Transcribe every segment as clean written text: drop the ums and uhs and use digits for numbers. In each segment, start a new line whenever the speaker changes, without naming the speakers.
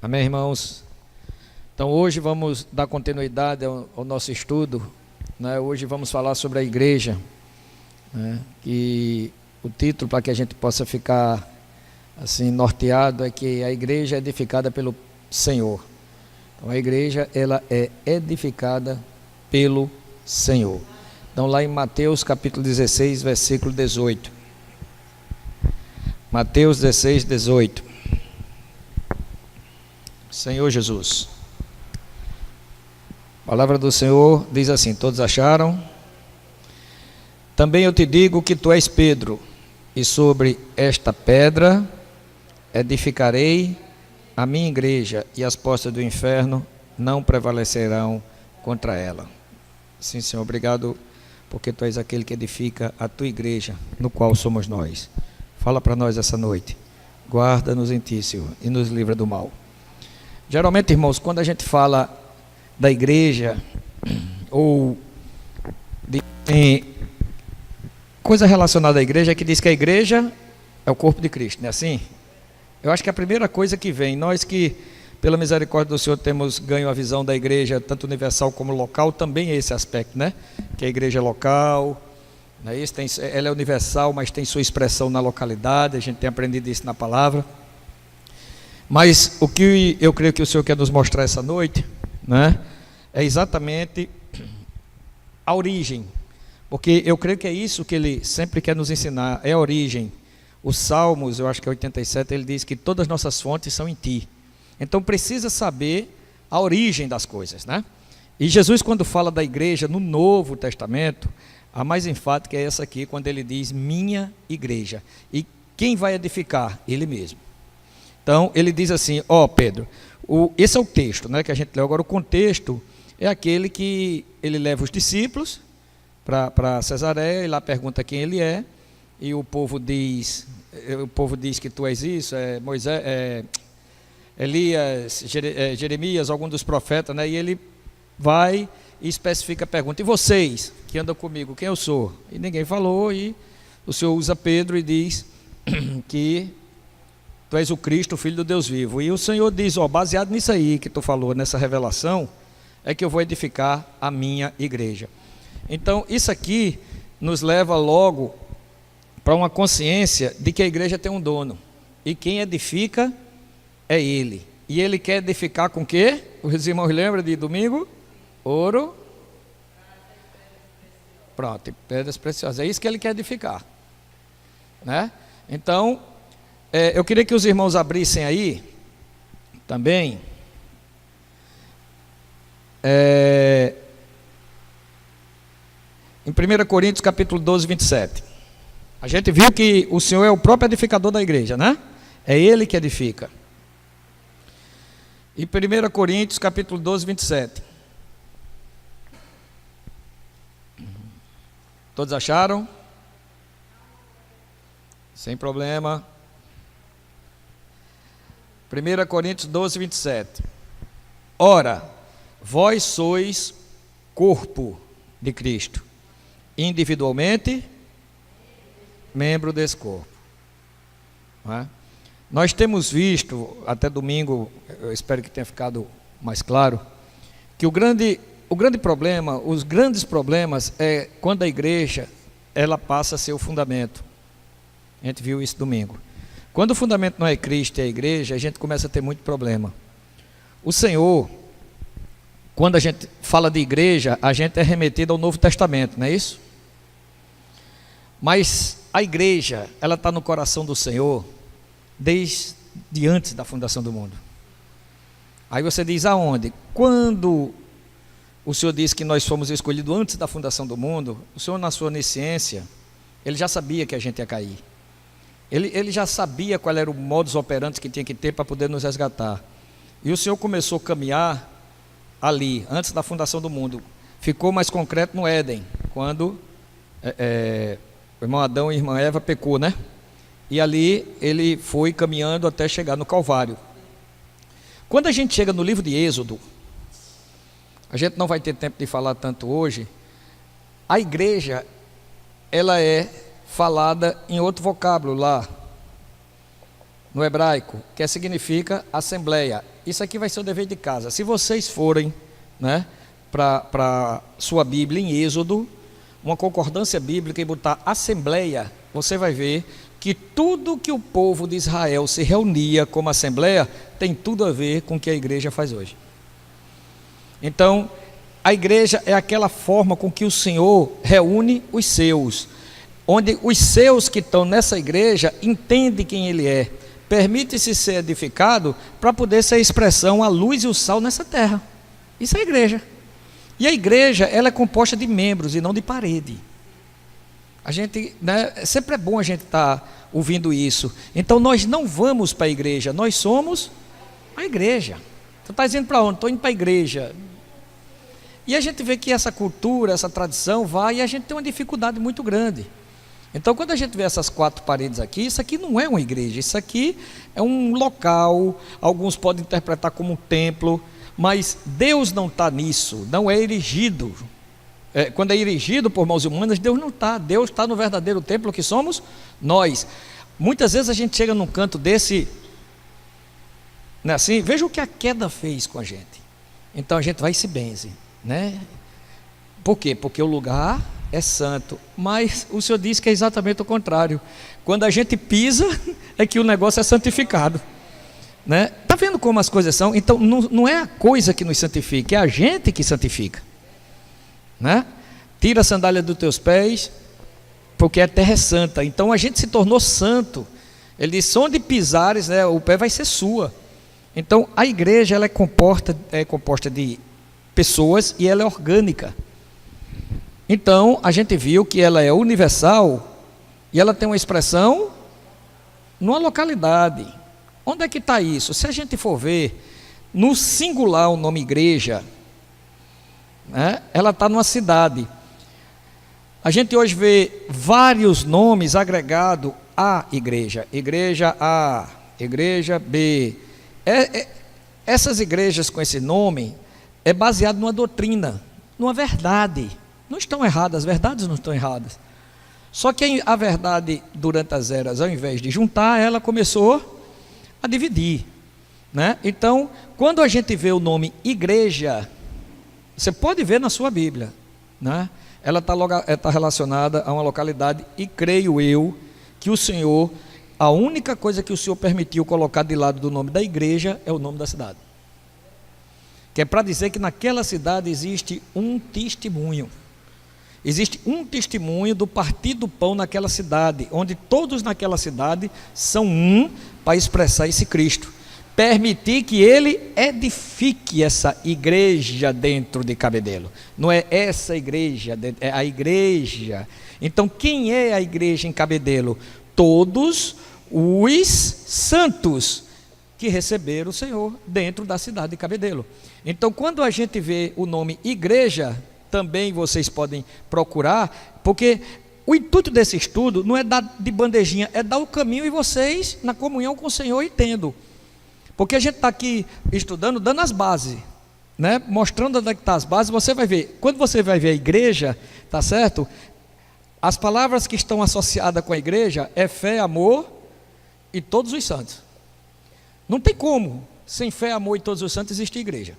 Amém, irmãos? Então hoje vamos dar continuidade ao nosso estudo, né? Hoje vamos falar sobre a igreja, né? E o título, para que a gente possa ficar assim norteado, é que a igreja é edificada pelo Senhor. Então a igreja, ela é edificada pelo Senhor. Então lá em Mateus capítulo 16, versículo 18. Mateus 16, 18. Senhor Jesus. A palavra do Senhor diz assim: todos acharam? Também eu te digo que tu és Pedro, e sobre esta pedra edificarei a minha igreja, e as portas do inferno não prevalecerão contra ela. Sim, Senhor, obrigado, porque tu és aquele que edifica a tua igreja, no qual somos nós. Fala para nós essa noite. Guarda-nos em ti, Senhor, e nos livra do mal. Geralmente, irmãos, quando a gente fala da igreja, ou de coisa relacionada à igreja, é que diz que a igreja é o corpo de Cristo, não é assim? Eu acho que a primeira coisa que vem, nós que, pela misericórdia do Senhor, temos ganho a visão da igreja, tanto universal como local, também é esse aspecto, né? Que a igreja é local, não é isso? Ela é universal, mas tem sua expressão na localidade, a gente tem aprendido isso na palavra. Mas o que eu creio que o Senhor quer nos mostrar essa noite, né, é exatamente a origem, porque eu creio que é isso que Ele sempre quer nos ensinar, é a origem. Os Salmos, eu acho que é 87, ele diz que todas as nossas fontes são em Ti. Então precisa saber a origem das coisas, né? E Jesus, quando fala da igreja no Novo Testamento, a mais enfática é essa aqui, quando Ele diz minha igreja. E quem vai edificar? Ele mesmo. Então, ele diz assim, Pedro, esse é o texto, né, que a gente leu. Agora, o contexto é aquele que ele leva os discípulos para Cesareia, e lá pergunta quem ele é, e o povo diz que tu és isso, Moisés, Elias, Jeremias, algum dos profetas, né, e ele vai e especifica a pergunta, e vocês que andam comigo, quem eu sou? E ninguém falou, e o Senhor usa Pedro e diz que tu és o Cristo, o Filho do Deus vivo. E o Senhor diz, baseado nisso aí que tu falou, nessa revelação, é que eu vou edificar a minha igreja. Então, isso aqui nos leva logo para uma consciência de que a igreja tem um dono. E quem edifica é Ele. E Ele quer edificar com o quê? Os irmãos lembram de domingo? Ouro. Pronto, pedras preciosas. É isso que Ele quer edificar, né? Então, eu queria que os irmãos abrissem aí, também, em 1 Coríntios capítulo 12, 27. A gente viu que o Senhor é o próprio edificador da igreja, né? É Ele que edifica. Em 1 Coríntios capítulo 12, 27. Todos acharam? Sem problema. 1 Coríntios 12, 27. Ora, vós sois corpo de Cristo, individualmente, membro desse corpo. Não é? Nós temos visto, até domingo, eu espero que tenha ficado mais claro, que o grande problema, os grandes problemas é quando a igreja, ela passa a ser o fundamento. A gente viu isso domingo. Quando o fundamento não é Cristo e a igreja, a gente começa a ter muito problema. O Senhor, quando a gente fala de igreja, a gente é remetido ao Novo Testamento, não é isso? Mas a igreja, ela está no coração do Senhor desde antes da fundação do mundo. Aí você diz aonde? Quando o Senhor diz que nós fomos escolhidos antes da fundação do mundo, o Senhor, na sua onisciência, Ele já sabia que a gente ia cair. Ele já sabia qual era o modus operandi que tinha que ter para poder nos resgatar. E o Senhor começou a caminhar ali, antes da fundação do mundo. Ficou mais concreto no Éden, quando o irmão Adão e a irmã Eva pecou, né? E ali ele foi caminhando até chegar no Calvário. Quando a gente chega no livro de Êxodo, a gente não vai ter tempo de falar tanto hoje, a igreja, ela é falada em outro vocábulo lá. no hebraico, que significa assembleia. Isso aqui vai ser o dever de casa. Se vocês forem, né, para sua Bíblia em Êxodo, uma concordância bíblica e botar assembleia, você vai ver que tudo que o povo de Israel se reunia como assembleia tem tudo a ver com o que a igreja faz hoje. Então, a igreja é aquela forma com que o Senhor reúne os seus, onde os seus que estão nessa igreja entendem quem Ele é, permite-se ser edificado para poder ser a expressão, a luz e o sal nessa terra. Isso é a igreja. E a igreja, ela é composta de membros e não de parede. A gente, né, sempre é bom a gente estar ouvindo isso. Então nós não vamos para a igreja, nós somos a igreja. Você está dizendo para onde? Estou indo para a igreja. E a gente vê que essa cultura, essa tradição vai, e a gente tem uma dificuldade muito grande. Então quando a gente vê essas 4 paredes aqui, isso aqui não é uma igreja, isso aqui é um local, alguns podem interpretar como um templo, mas Deus não está nisso, não é erigido. Quando é erigido por mãos humanas, Deus não está. Deus está no verdadeiro templo que somos nós. Muitas vezes a gente chega num canto desse, não é assim? Veja o que a queda fez com a gente. Então a gente vai e se benze, né? Por quê? Porque o lugar é santo. Mas o Senhor diz que é exatamente o contrário. Quando a gente pisa, é que o negócio é santificado. Né? Tá vendo como as coisas são? Então não é a coisa que nos santifica, é a gente que santifica, né? Tira a sandália dos teus pés, porque a terra é santa. Então a gente se tornou santo. Ele diz: onde pisares, né, o pé vai ser sua. Então a igreja, ela é composta de pessoas e ela é orgânica. Então a gente viu que ela é universal e ela tem uma expressão numa localidade. Onde é que está isso? Se a gente for ver, no singular o nome igreja, né, ela está numa cidade. A gente hoje vê vários nomes agregados à igreja. Igreja A, igreja B. Essas igrejas com esse nome é baseado numa doutrina, numa verdade. Não estão erradas, as verdades não estão erradas. Só que a verdade, durante as eras, ao invés de juntar, ela começou a dividir, né? Então, quando a gente vê o nome igreja, você pode ver na sua Bíblia, né? Ela está relacionada a uma localidade, e creio eu que o Senhor, a única coisa que o Senhor permitiu colocar de lado do nome da igreja é o nome da cidade, que é para dizer que naquela cidade existe um testemunho. Existe um testemunho do partir do pão naquela cidade, onde todos naquela cidade são um para expressar esse Cristo. Permitir que ele edifique essa igreja dentro de Cabedelo. Não é essa igreja, é a igreja. Então quem é a igreja em Cabedelo? Todos os santos que receberam o Senhor dentro da cidade de Cabedelo. Então quando a gente vê o nome igreja, também vocês podem procurar, porque o intuito desse estudo não é dar de bandejinha, é dar o caminho e vocês na comunhão com o Senhor e tendo. Porque a gente está aqui estudando, dando as bases, né? Mostrando onde é que está as bases. Você vai ver, quando você vai ver a igreja, tá certo? As palavras que estão associadas com a igreja é fé, amor e todos os santos. Não tem como, sem fé, amor e todos os santos, existir igreja.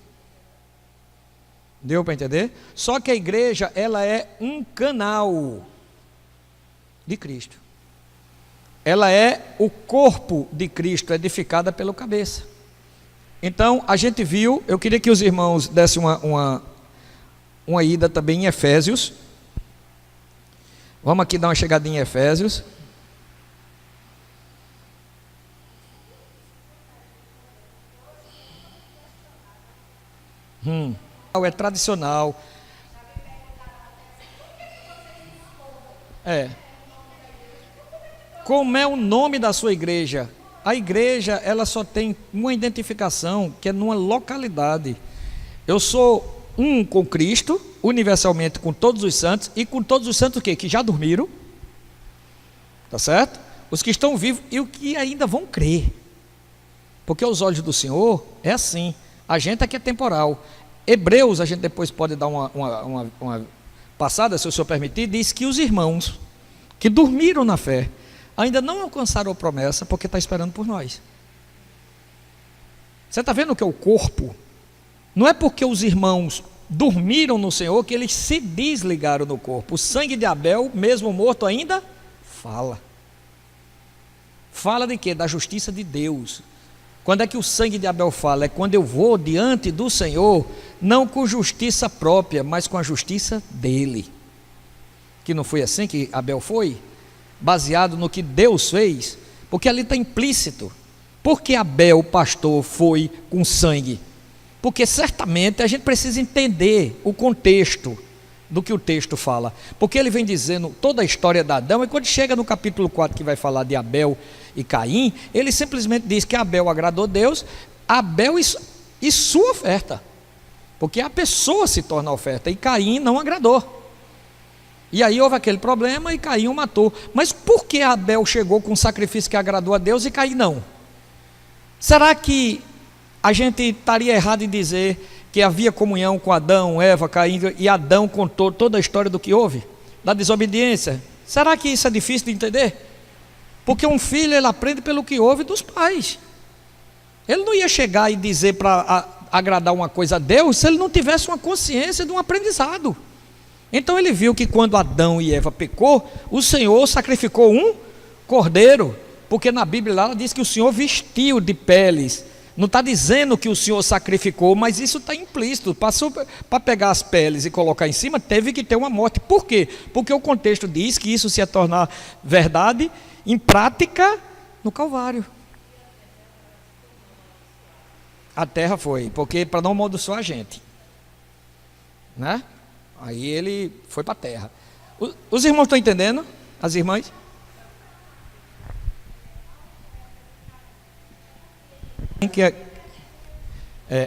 Deu para entender? Só que a igreja, ela é um canal de Cristo. Ela é o corpo de Cristo, edificada pelo cabeça. Então, a gente viu, eu queria que os irmãos dessem uma ida também em Efésios. Vamos aqui dar uma chegadinha em Efésios. É tradicional. Como é o nome da sua igreja? A igreja, ela só tem uma identificação, que é numa localidade. Eu sou um com Cristo, universalmente com todos os santos, e com todos os santos o quê? Que já dormiram, tá certo? Os que estão vivos e os que ainda vão crer. Porque aos olhos do Senhor é assim. A gente aqui é temporal. Hebreus, a gente depois pode dar uma passada, se o Senhor permitir, diz que os irmãos que dormiram na fé, ainda não alcançaram a promessa porque está esperando por nós. Você está vendo que é o corpo? Não é porque os irmãos dormiram no Senhor que eles se desligaram do corpo. O sangue de Abel, mesmo morto ainda, fala. Fala de quê? Da justiça de Deus. Quando é que o sangue de Abel fala? É quando eu vou diante do Senhor, não com justiça própria, mas com a justiça dele. Que não foi assim que Abel foi? Baseado no que Deus fez? Porque ali está implícito. Por que Abel, o pastor, foi com sangue? Porque certamente a gente precisa entender o contexto do que o texto fala. Porque ele vem dizendo toda a história de Adão, e quando chega no capítulo 4, que vai falar de Abel e Caim, ele simplesmente diz que Abel agradou Deus, Abel e sua oferta. Porque a pessoa se torna a oferta, e Caim não agradou. E aí houve aquele problema e Caim o matou. Mas por que Abel chegou com um sacrifício que agradou a Deus e Caim não? Será que a gente estaria errado em dizer que havia comunhão com Adão, Eva, Caim, e Adão contou toda a história do que houve? Da desobediência? Será que isso é difícil de entender? Porque um filho, ele aprende pelo que ouve dos pais. Ele não ia chegar e dizer para agradar uma coisa a Deus se ele não tivesse uma consciência de um aprendizado. Então ele viu que quando Adão e Eva pecou, o Senhor sacrificou um cordeiro, porque na Bíblia lá ela diz que o Senhor vestiu de peles. Não está dizendo que o Senhor sacrificou, mas isso está implícito. Passou para pegar as peles e colocar em cima, teve que ter uma morte. Por quê? Porque o contexto diz que isso se ia tornar verdade em prática no Calvário. A terra foi, porque para não amaldiçoar a gente, né? Aí ele foi para a terra. Os irmãos estão entendendo? As irmãs?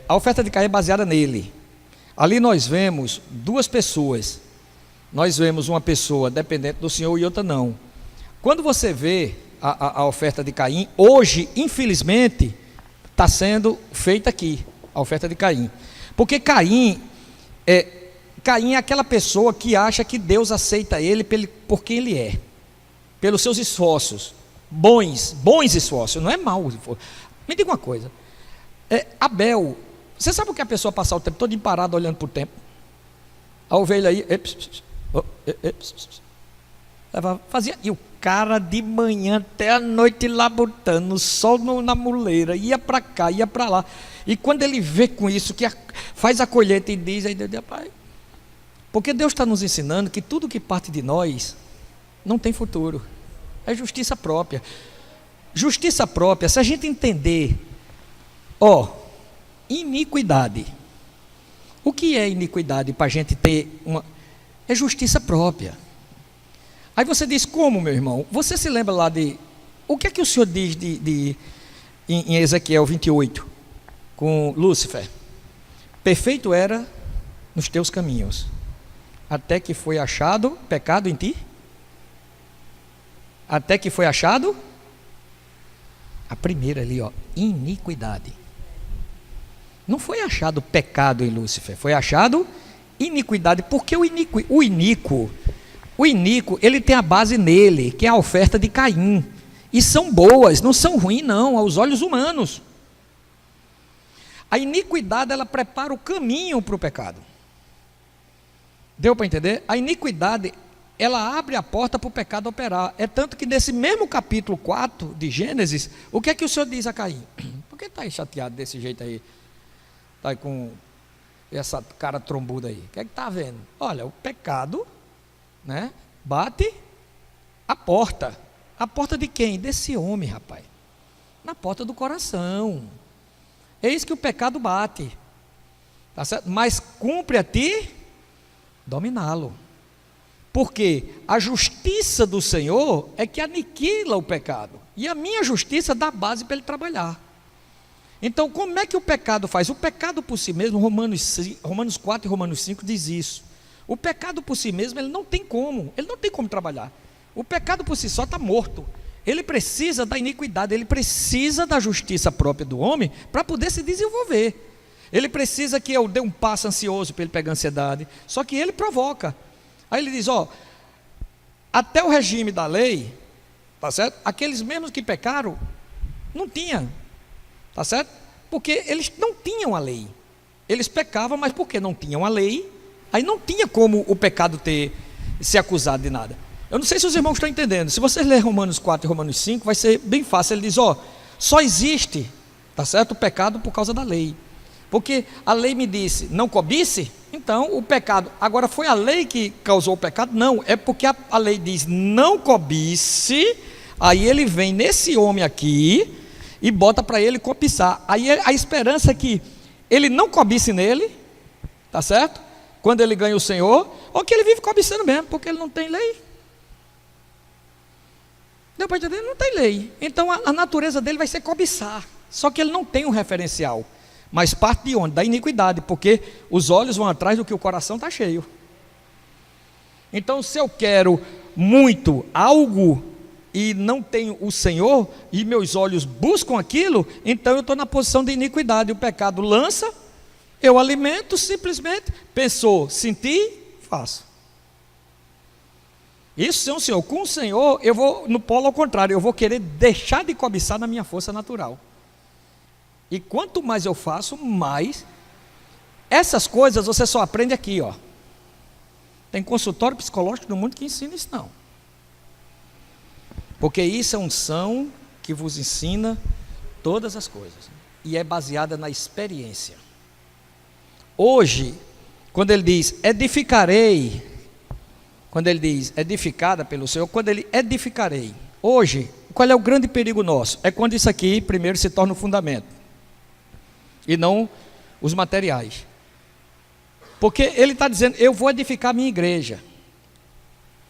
A oferta de Caim é baseada nele. Ali nós vemos duas pessoas. Nós vemos uma pessoa dependente do Senhor e outra não. Quando você vê a oferta de Caim, hoje, infelizmente, está sendo feita aqui, a oferta de Caim. Porque Caim é aquela pessoa que acha que Deus aceita ele por quem ele é, pelos seus esforços, bons esforços, não é mau. Me diga uma coisa, Abel, você sabe o que a pessoa passar o tempo todo parado olhando para o tempo? A ovelha aí, fazia, e o cara de manhã até a noite labutando, o sol na muleira, ia para cá, ia para lá, e quando ele vê com isso, que faz a colheita e diz, aí Deus, pai, porque Deus está nos ensinando que tudo que parte de nós não tem futuro, é justiça própria. Justiça própria, se a gente entender, iniquidade. O que é iniquidade para a gente ter uma? É justiça própria. Aí você diz, como, meu irmão? Você se lembra lá o que é que o Senhor diz em Ezequiel 28, com Lúcifer? Perfeito era nos teus caminhos, até que foi achado pecado em ti? Até que foi achado? A primeira ali, iniquidade. Não foi achado pecado em Lúcifer, foi achado iniquidade, porque o iníquo, ele tem a base nele, que é a oferta de Caim, e são boas, não são ruins não, aos olhos humanos. A iniquidade, ela prepara o caminho para o pecado. Deu para entender? A iniquidade, ela abre a porta para o pecado operar. É tanto que nesse mesmo capítulo 4 de Gênesis, o que é que o Senhor diz a Caim? Por que está aí chateado desse jeito aí? Está aí com essa cara trombuda aí. O que é que está vendo? Olha, o pecado, né, bate a porta. A porta de quem? Desse homem, rapaz. Na porta do coração. Eis que o pecado bate. Tá certo? Mas cumpre a ti dominá-lo. Porque a justiça do Senhor é que aniquila o pecado. E a minha justiça dá base para ele trabalhar. Então, como é que o pecado faz? O pecado por si mesmo, Romanos 4 e Romanos 5 diz isso. O pecado por si mesmo, ele não tem como trabalhar. O pecado por si só está morto. Ele precisa da iniquidade, ele precisa da justiça própria do homem para poder se desenvolver. Ele precisa que eu dê um passo ansioso para ele pegar ansiedade. Só que ele provoca. Aí ele diz, até o regime da lei, tá certo? Aqueles mesmos que pecaram, não tinham, tá certo? Porque eles não tinham a lei. Eles pecavam, mas porque não tinham a lei, aí não tinha como o pecado ser acusado de nada. Eu não sei se os irmãos estão entendendo. Se vocês lerem Romanos 4 e Romanos 5, vai ser bem fácil. Ele diz, só existe, tá certo, o pecado por causa da lei. Porque a lei me disse, não cobice, então o pecado, agora foi a lei que causou o pecado? Não, é porque a lei diz, não cobice, aí ele vem nesse homem aqui, e bota para ele cobiçar. Aí a esperança é que ele não cobice nele, tá certo? Quando ele ganha o Senhor, ou que ele vive cobiçando mesmo, porque ele não tem lei. Deu para entender? Não tem lei. Então a natureza dele vai ser cobiçar. Só que ele não tem um referencial. Mas parte de onde? Da iniquidade, porque os olhos vão atrás do que o coração está cheio. Então, se eu quero muito algo e não tenho o Senhor, e meus olhos buscam aquilo, então eu estou na posição de iniquidade. O pecado lança, eu alimento simplesmente, pensou, senti, faço. Isso, sim, Senhor. Com o Senhor, eu vou no polo ao contrário, eu vou querer deixar de cobiçar na minha força natural. E quanto mais eu faço, mais. Essas coisas você só aprende aqui, Tem consultório psicológico no mundo que ensina isso não. Porque isso é unção que vos ensina todas as coisas. E é baseada na experiência. Hoje, quando ele diz, edificarei, quando ele diz, edificada pelo Senhor, quando ele edificarei. Hoje, qual é o grande perigo nosso? É quando isso aqui primeiro se torna o fundamento. E não os materiais. Porque ele está dizendo, eu vou edificar a minha igreja.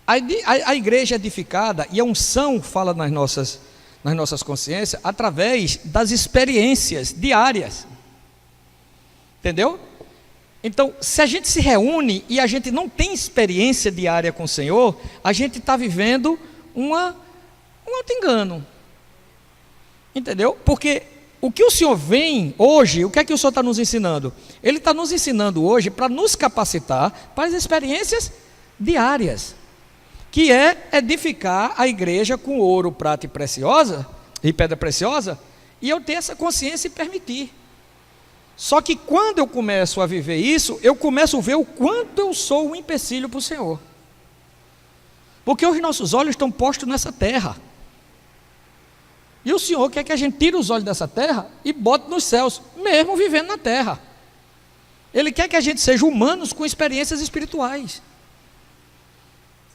A igreja é edificada, e a unção fala nas nossas consciências, através das experiências diárias. Entendeu? Então, se a gente se reúne e a gente não tem experiência diária com o Senhor, a gente está vivendo um auto-engano. Entendeu? Porque o que o Senhor vem hoje, o que é que o Senhor está nos ensinando? Ele está nos ensinando hoje para nos capacitar para as experiências diárias, que é edificar a igreja com ouro, prata e pedra preciosa, e eu ter essa consciência e permitir. Só que quando eu começo a viver isso, eu começo a ver o quanto eu sou um empecilho para o Senhor. Porque os nossos olhos estão postos nessa terra. E o Senhor quer que a gente tire os olhos dessa terra e bote nos céus, mesmo vivendo na terra. Ele quer que a gente seja humanos com experiências espirituais.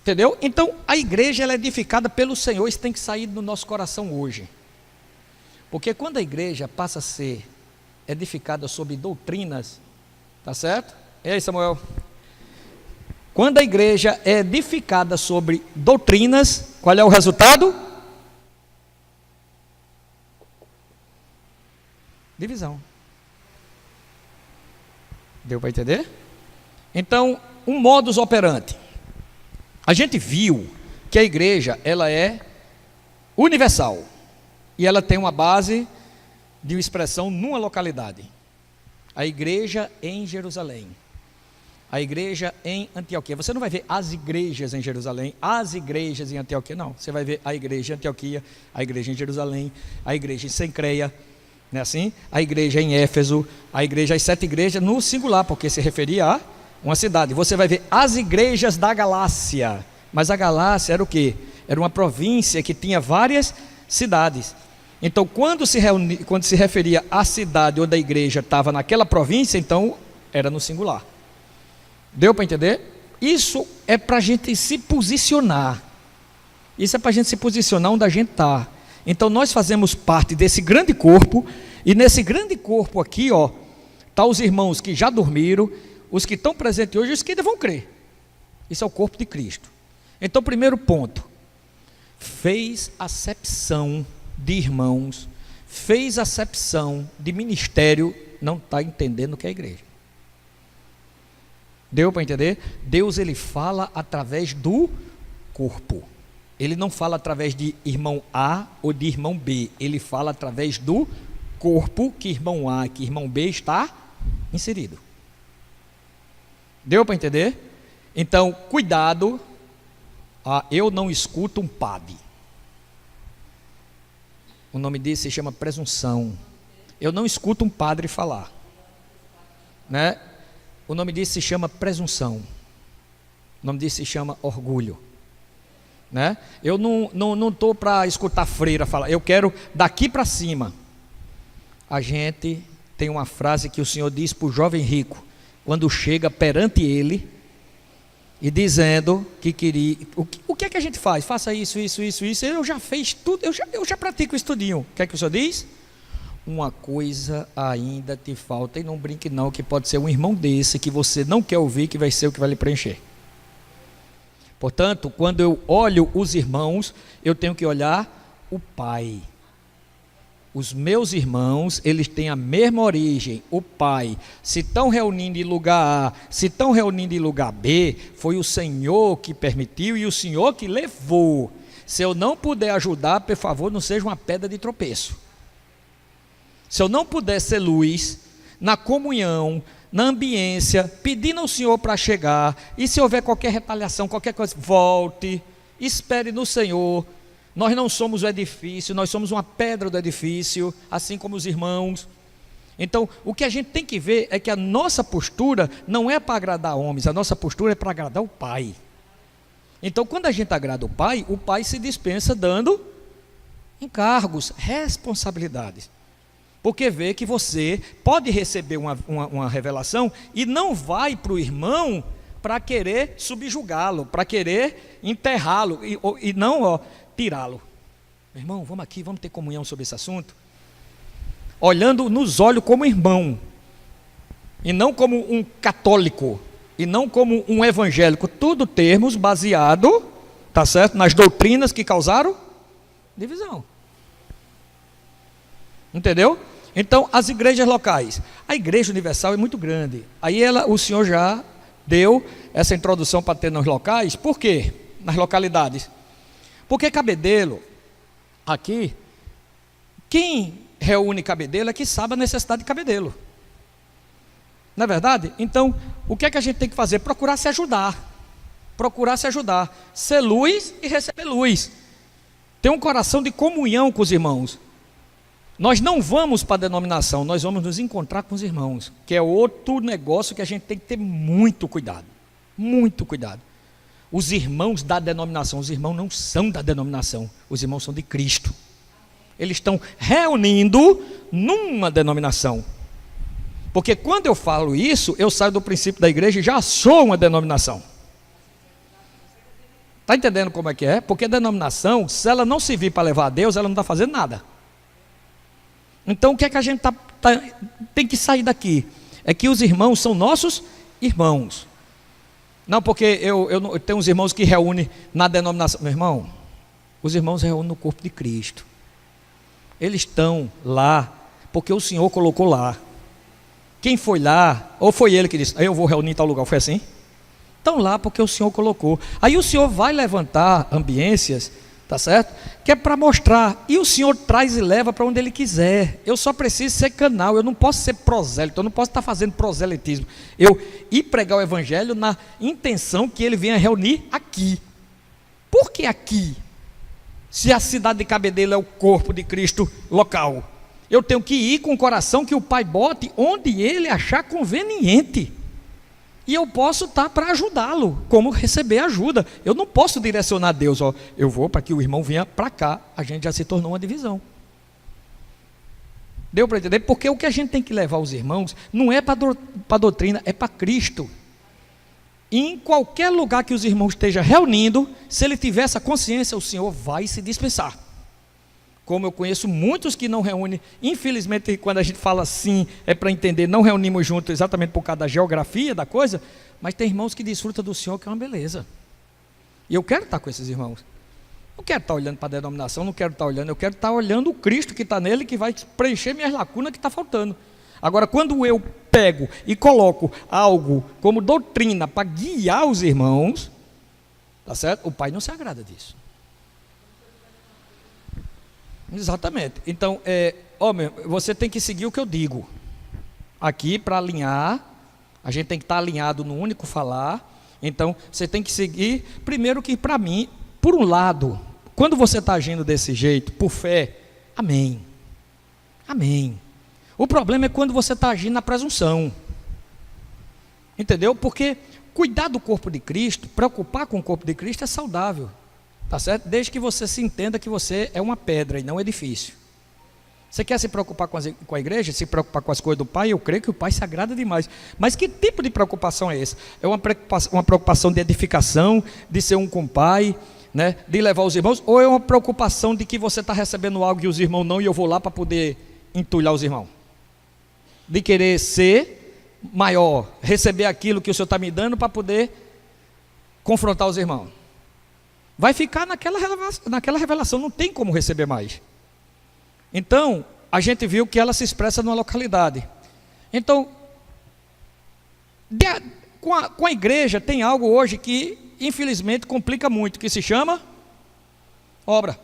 Entendeu? Então, a igreja ela é edificada pelo Senhor, isso tem que sair do nosso coração hoje. Porque quando a igreja passa a ser edificada sobre doutrinas, tá certo? E aí, Samuel? Quando a igreja é edificada sobre doutrinas, qual é o resultado? Divisão. Deu para entender? Então, um modus operandi. A gente viu que a igreja, ela é universal. E ela tem uma base de uma expressão numa localidade. A igreja em Jerusalém. A igreja em Antioquia. Você não vai ver as igrejas em Jerusalém, as igrejas em Antioquia, não. Você vai ver a igreja em Antioquia, a igreja em Jerusalém, a igreja em Cencreia, não é assim? A igreja em Éfeso, a igreja, as 7 igrejas no singular, porque se referia a uma cidade. Você vai ver as igrejas da Galácia. Mas a Galácia era o quê? Era uma província que tinha várias cidades. Então, quando se referia à cidade onde a igreja estava naquela província, então era no singular. Deu para entender? Isso é para a gente se posicionar. Isso é para a gente se posicionar onde a gente está. Então, nós fazemos parte desse grande corpo, e nesse grande corpo aqui, tá os irmãos que já dormiram, os que estão presentes hoje e os que ainda vão crer. Isso é o corpo de Cristo. Então, primeiro ponto, fez acepção de irmãos, fez acepção de ministério, não está entendendo o que é a igreja. Deu para entender? Deus, ele fala através do corpo. Ele não fala através de irmão A ou de irmão B. Ele fala através do corpo que irmão A, que irmão B está inserido. Deu para entender? Então, cuidado, eu não escuto um padre. O nome disso se chama presunção. Eu não escuto um padre falar, né? O nome disso se chama presunção. O nome disso se chama orgulho, né? Eu não estou para escutar freira falar. Eu quero daqui para cima. A gente tem uma frase que o Senhor diz para o jovem rico, quando chega perante ele e dizendo que queria, o que é que a gente faz? Faça isso, eu já fiz tudo, eu já pratico isso tudinho. O que é que o Senhor diz? Uma coisa ainda te falta, e não brinque não, que pode ser um irmão desse, que você não quer ouvir, que vai ser o que vai lhe preencher. Portanto, quando eu olho os irmãos, eu tenho que olhar o Pai. Os meus irmãos, eles têm a mesma origem, o Pai. Se estão reunindo em lugar A, se estão reunindo em lugar B, foi o Senhor que permitiu e o Senhor que levou. Se eu não puder ajudar, por favor, não seja uma pedra de tropeço. Se eu não puder ser luz na comunhão, na ambiência, pedindo ao Senhor para chegar, e se houver qualquer retaliação, qualquer coisa, volte, espere no Senhor. Nós não somos o edifício, nós somos uma pedra do edifício, assim como os irmãos. Então, o que a gente tem que ver é que a nossa postura não é para agradar homens, a nossa postura é para agradar o Pai. Então, quando a gente agrada o Pai se dispensa dando encargos, responsabilidades. Porque vê que você pode receber uma revelação e não vai para o irmão para querer subjugá-lo, para querer enterrá-lo e não tirá-lo. Meu irmão, vamos aqui, vamos ter comunhão sobre esse assunto. Olhando nos olhos como irmão, e não como um católico, e não como um evangélico, tudo termos baseado, tá certo, nas doutrinas que causaram divisão. Entendeu? Então, as igrejas locais, a igreja universal é muito grande. Aí o Senhor já deu essa introdução para ter nos locais. Por quê? Nas localidades. Porque Cabedelo, aqui, quem reúne Cabedelo é que sabe a necessidade de Cabedelo. Não é verdade? Então, o que é que a gente tem que fazer? Procurar se ajudar. Procurar se ajudar. Ser luz e receber luz. Ter um coração de comunhão com os irmãos. Nós não vamos para a denominação, nós vamos nos encontrar com os irmãos, que é outro negócio que a gente tem que ter muito cuidado. Muito cuidado. Os irmãos da denominação, os irmãos não são da denominação, os irmãos são de Cristo. Eles estão reunindo numa denominação. Porque quando eu falo isso, eu saio do princípio da igreja e já sou uma denominação. Está entendendo como é que é? Porque a denominação, se ela não servir para levar a Deus, ela não está fazendo nada. Então o que é que a gente tem que sair daqui? É que os irmãos são nossos irmãos. Não, porque eu tenho uns irmãos que reúnem na denominação. Meu irmão, os irmãos reúnem no corpo de Cristo. Eles estão lá porque o Senhor colocou lá. Quem foi lá, ou foi ele que disse, eu vou reunir em tal lugar, foi assim? Estão lá porque o Senhor colocou. Aí o Senhor vai levantar ambiências, tá certo? Que é para mostrar, e o Senhor traz e leva para onde Ele quiser. Eu só preciso ser canal, eu não posso ser prosélito, eu não posso estar fazendo proselitismo. Eu ir pregar o Evangelho na intenção que Ele venha reunir aqui. Por que aqui? Se a cidade de Cabedelo é o corpo de Cristo local, eu tenho que ir com o coração que o Pai bote onde Ele achar conveniente. E eu posso estar para ajudá-lo, como receber ajuda. Eu não posso direcionar a Deus, eu vou para que o irmão venha para cá. A gente já se tornou uma divisão. Deu para entender? Porque o que a gente tem que levar os irmãos não é para a doutrina, é para Cristo. E em qualquer lugar que os irmãos estejam reunindo, se ele tiver essa consciência, o Senhor vai se dispensar. Como eu conheço muitos que não reúnem, infelizmente quando a gente fala assim, é para entender, não reunimos juntos exatamente por causa da geografia da coisa, mas tem irmãos que desfrutam do Senhor, que é uma beleza. E eu quero estar com esses irmãos. Não quero estar olhando para a denominação, não quero estar olhando, eu quero estar olhando o Cristo que está nele, que vai preencher minhas lacunas que está faltando. Agora, quando eu pego e coloco algo como doutrina para guiar os irmãos, tá certo? O Pai não se agrada disso. Exatamente. Então, você tem que seguir o que eu digo. Aqui, para alinhar, a gente tem que estar alinhado no único falar. Então, você tem que seguir, primeiro que para mim, por um lado, quando você está agindo desse jeito, por fé, Amém. Amém. O problema é quando você está agindo na presunção. Entendeu? Porque cuidar do corpo de Cristo, preocupar com o corpo de Cristo é saudável. Tá certo? Desde que você se entenda que você é uma pedra e não um edifício. Você quer se preocupar com a igreja, se preocupar com as coisas do Pai? Eu creio que o Pai se agrada demais. Mas que tipo de preocupação é essa? É uma preocupação de edificação, de ser um com o Pai, né? De levar os irmãos? Ou é uma preocupação de que você está recebendo algo e os irmãos não, e eu vou lá para poder entulhar os irmãos? De querer ser maior, receber aquilo que o Senhor está me dando para poder confrontar os irmãos. Vai ficar naquela revelação, não tem como receber mais. Então, a gente viu que ela se expressa numa localidade. Então, com a igreja tem algo hoje que, infelizmente, complica muito, que se chama obra.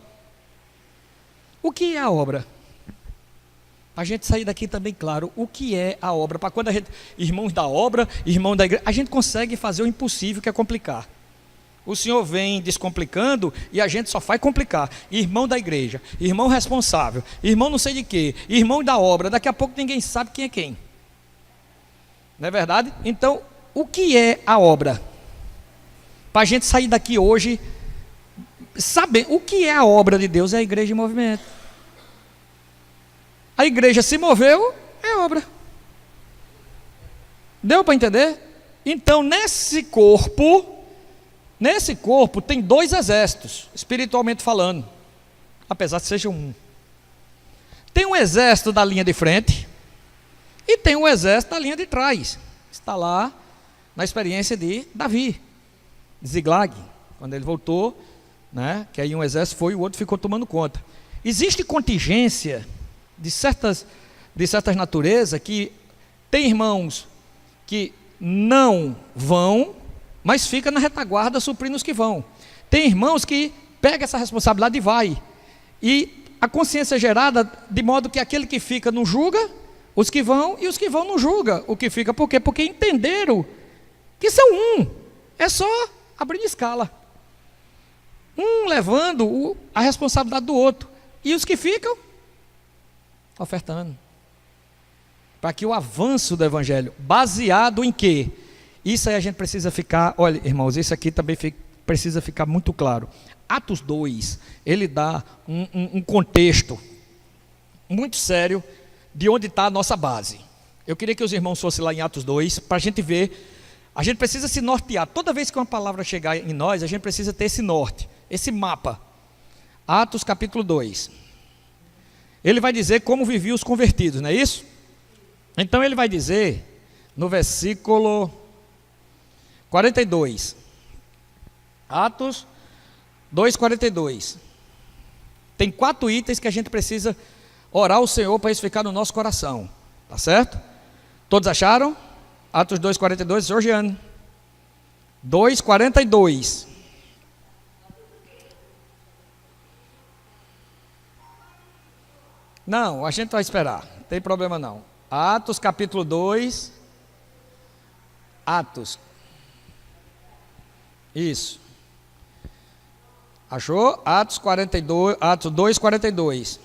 O que é a obra? A gente sair daqui também claro, o que é a obra? Para quando a gente, irmãos da obra, irmão da igreja, a gente consegue fazer o impossível, que é complicar. O Senhor vem descomplicando e a gente só faz complicar. Irmão da igreja, irmão responsável, irmão não sei de quê, irmão da obra, daqui a pouco ninguém sabe quem é quem. Não é verdade? Então, o que é a obra? Para a gente sair daqui hoje, saber o que é a obra de Deus, é a igreja em movimento. A igreja se moveu, é obra. Deu para entender? Então, nesse corpo tem dois exércitos, espiritualmente falando, apesar de seja um. Tem um exército da linha de frente e tem um exército da linha de trás. Está lá na experiência de Davi, de Ziglag, quando ele voltou, né, que aí um exército foi e o outro ficou tomando conta. Existe contingência de certas naturezas que tem irmãos que não vão, mas fica na retaguarda suprindo os que vão. Tem irmãos que pega essa responsabilidade e vai. E a consciência é gerada de modo que aquele que fica não julga os que vão, e os que vão não julga o que fica. Por quê? Porque entenderam que são um. É só abrir escala. Um levando a responsabilidade do outro. E os que ficam ofertando. Para que o avanço do evangelho, baseado em quê? Isso aí a gente precisa ficar, olha irmãos, isso aqui também precisa ficar muito claro. Atos 2, ele dá um contexto muito sério de onde está a nossa base. Eu queria que os irmãos fossem lá em Atos 2, para a gente ver, a gente precisa se nortear. Toda vez que uma palavra chegar em nós, a gente precisa ter esse norte, esse mapa. Atos capítulo 2. Ele vai dizer como viviam os convertidos, não é isso? Então ele vai dizer, no versículo 42, Atos 2:42. Tem 4 itens que a gente precisa orar ao Senhor para isso ficar no nosso coração, tá certo? Todos acharam? Atos 2:42, Georgiano. 2:42. Não, a gente vai esperar, não tem problema não. Atos capítulo 2. Atos. Isso. Achou? Atos 42, Atos 2:42.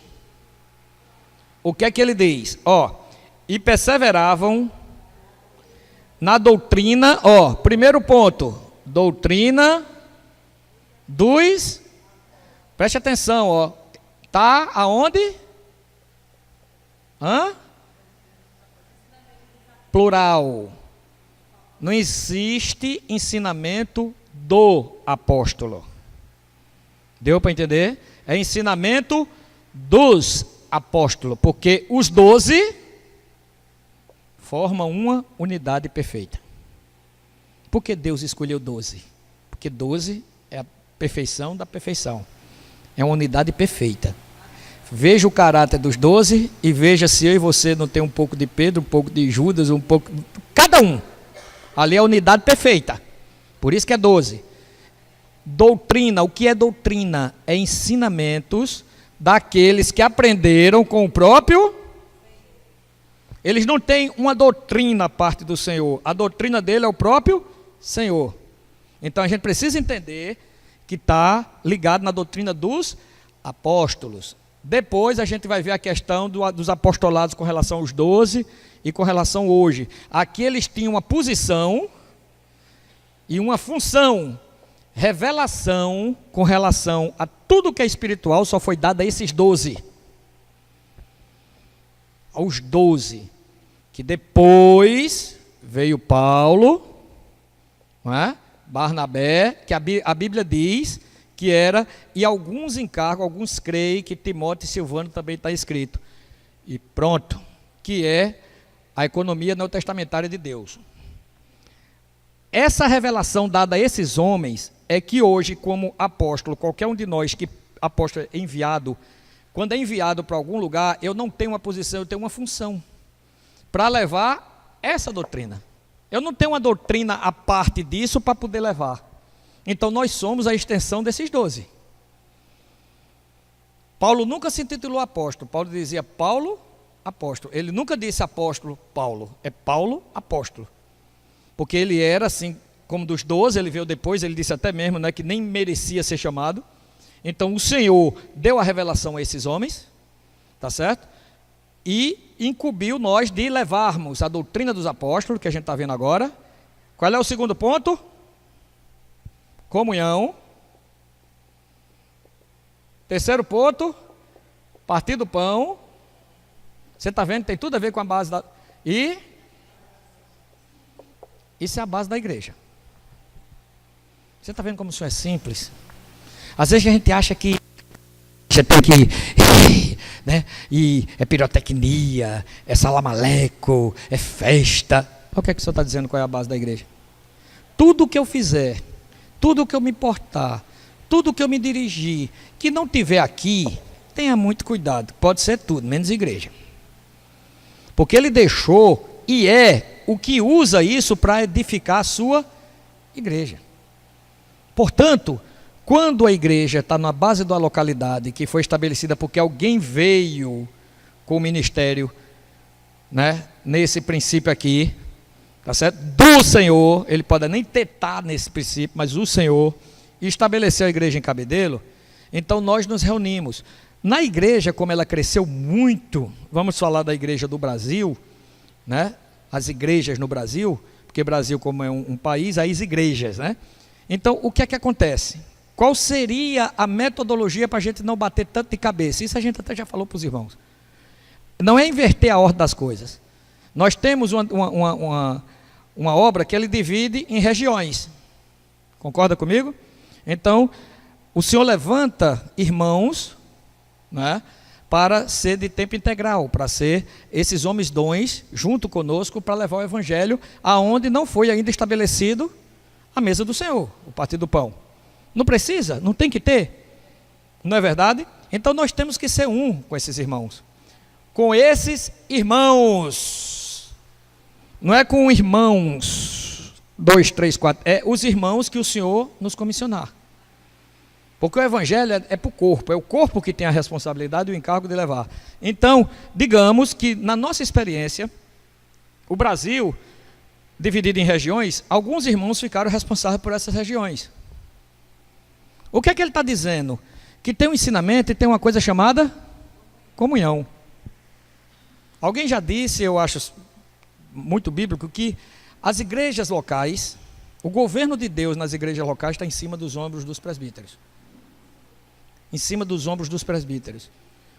O que é que ele diz? E perseveravam na doutrina, primeiro ponto, doutrina dos, preste atenção, tá aonde? Plural. Não existe ensinamento do apóstolo. Deu para entender? É ensinamento dos apóstolos, porque os 12 formam uma unidade perfeita. Por que Deus escolheu 12? Porque 12 é a perfeição da perfeição. É uma unidade perfeita. Veja o caráter dos 12 e veja se eu e você não tem um pouco de Pedro, um pouco de Judas, um pouco... Cada um. Ali é a unidade perfeita. Por isso que é 12. Doutrina, o que é doutrina? É ensinamentos daqueles que aprenderam com o próprio. Eles não têm uma doutrina a parte do Senhor. A doutrina dele é o próprio Senhor. Então a gente precisa entender que está ligado na doutrina dos apóstolos, Depois a gente vai ver a questão dos apostolados com relação aos 12 e com relação hoje. Aqui eles tinham uma posição e uma função. Revelação com relação a tudo que é espiritual só foi dada a esses 12. Aos 12. Que depois veio Paulo, não é? Barnabé, que a Bíblia diz que era, e alguns encargos, alguns creem que Timóteo e Silvano também está escrito. E pronto, que é a economia neotestamentária de Deus. Essa revelação dada a esses homens é que hoje, como apóstolo, qualquer um de nós que apóstolo é enviado, quando é enviado para algum lugar, eu não tenho uma posição, eu tenho uma função para levar essa doutrina. Eu não tenho uma doutrina à parte disso para poder levar. Então nós somos a extensão desses 12. Paulo nunca se intitulou apóstolo. Paulo dizia Paulo, apóstolo. Ele nunca disse apóstolo Paulo. É Paulo, apóstolo. Porque ele era assim, como dos 12, ele veio depois, ele disse até mesmo, né, que nem merecia ser chamado. Então o Senhor deu a revelação a esses homens, tá certo? E incumbiu nós de levarmos a doutrina dos apóstolos, que a gente está vendo agora. Qual é o segundo ponto? Comunhão. Terceiro ponto, partir do pão. Você está vendo, tem tudo a ver com a base da... E isso é a base da igreja. Você está vendo como isso é simples? Às vezes a gente acha que você tem que, né? E é pirotecnia, é salamaleco, é festa. Olha o que é que o senhor está dizendo, qual é a base da igreja? Tudo que eu fizer, tudo que eu me portar, tudo que eu me dirigir, que não tiver aqui, tenha muito cuidado. Pode ser tudo, menos igreja. Porque ele deixou e é o que usa isso para edificar a sua igreja. Portanto, quando a igreja está na base da localidade, que foi estabelecida porque alguém veio com o ministério, né, nesse princípio aqui, tá certo? Do Senhor, ele pode nem estar nesse princípio, mas o Senhor estabeleceu a igreja em Cabedelo. Então nós nos reunimos. Na igreja, como ela cresceu muito, vamos falar da igreja do Brasil, né? As igrejas no Brasil, porque Brasil como é um país, as igrejas, né? Então o que é que acontece? Qual seria a metodologia para a gente não bater tanto de cabeça? Isso a gente até já falou para os irmãos. Não é inverter a ordem das coisas. Nós temos uma obra que ele divide em regiões. Concorda comigo? Então, o Senhor levanta irmãos, né, para ser de tempo integral, para ser esses homens dons junto conosco para levar o evangelho aonde não foi ainda estabelecido a mesa do Senhor, o partir do pão. Não precisa? Não tem que ter? Não é verdade? Então nós temos que ser um com esses irmãos. Com esses irmãos. Não é com irmãos 2, 3, 4. É os irmãos que o Senhor nos comissionar. Porque o evangelho é para o corpo. É o corpo que tem a responsabilidade e o encargo de levar. Então, digamos que na nossa experiência, o Brasil, dividido em regiões, alguns irmãos ficaram responsáveis por essas regiões. O que é que ele está dizendo? Que tem um ensinamento e tem uma coisa chamada comunhão. Alguém já disse, eu acho muito bíblico, que as igrejas locais, o governo de Deus nas igrejas locais está em cima dos ombros dos presbíteros. Em cima dos ombros dos presbíteros.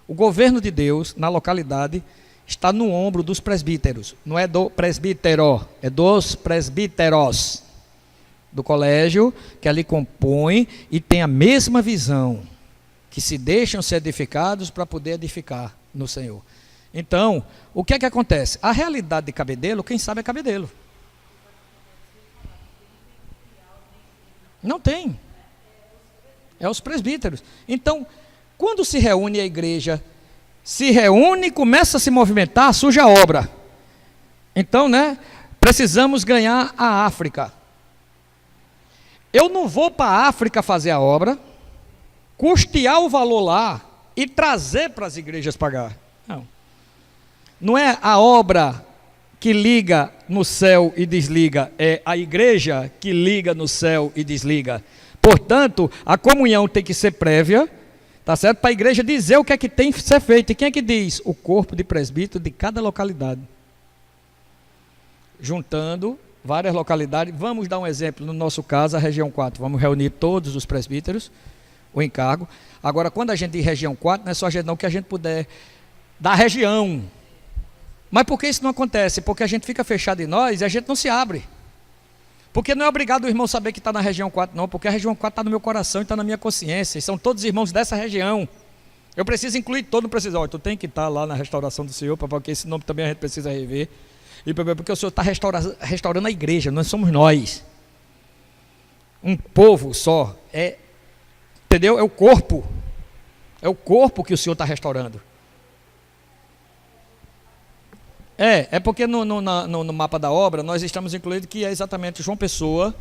O governo de Deus na localidade está no ombro dos presbíteros. Não é do presbítero, é dos presbíteros. Do colégio, que ali compõe e tem a mesma visão, que se deixam ser edificados para poder edificar no Senhor. Então, o que é que acontece? A realidade de Cabedelo, quem sabe é Cabedelo. Não tem. É os presbíteros. Então, quando se reúne a igreja, se reúne, começa a se movimentar, surge a obra. Então, né, precisamos ganhar a África. Eu não vou para a África fazer a obra, custear o valor lá e trazer para as igrejas pagar. Não. Não é a obra que liga no céu e desliga, é a igreja que liga no céu e desliga. Portanto, a comunhão tem que ser prévia, Tá certo? Para a igreja dizer o que é que tem que ser feito. E quem é que diz? O corpo de presbítero de cada localidade. Juntando várias localidades. Vamos dar um exemplo. No nosso caso, a região 4. Vamos reunir todos os presbíteros, o encargo. Agora, quando a gente diz região 4, não é só a gente não, que a gente puder da região. Mas por que isso não acontece? Porque a gente fica fechado em nós e a gente não se abre. Porque não é obrigado o irmão saber que está na região 4, não. Porque a região 4 está no meu coração e está na minha consciência. E são todos irmãos dessa região. Eu preciso incluir todo, não precisa. Olha, tu tem que estar lá na restauração do Senhor, porque esse nome também a gente precisa rever. E porque o Senhor está restaurando a igreja, não somos nós. Um povo só. Entendeu? É o corpo. É o corpo que o Senhor está restaurando. É porque no mapa da obra nós estamos incluídos que é exatamente João Pessoa,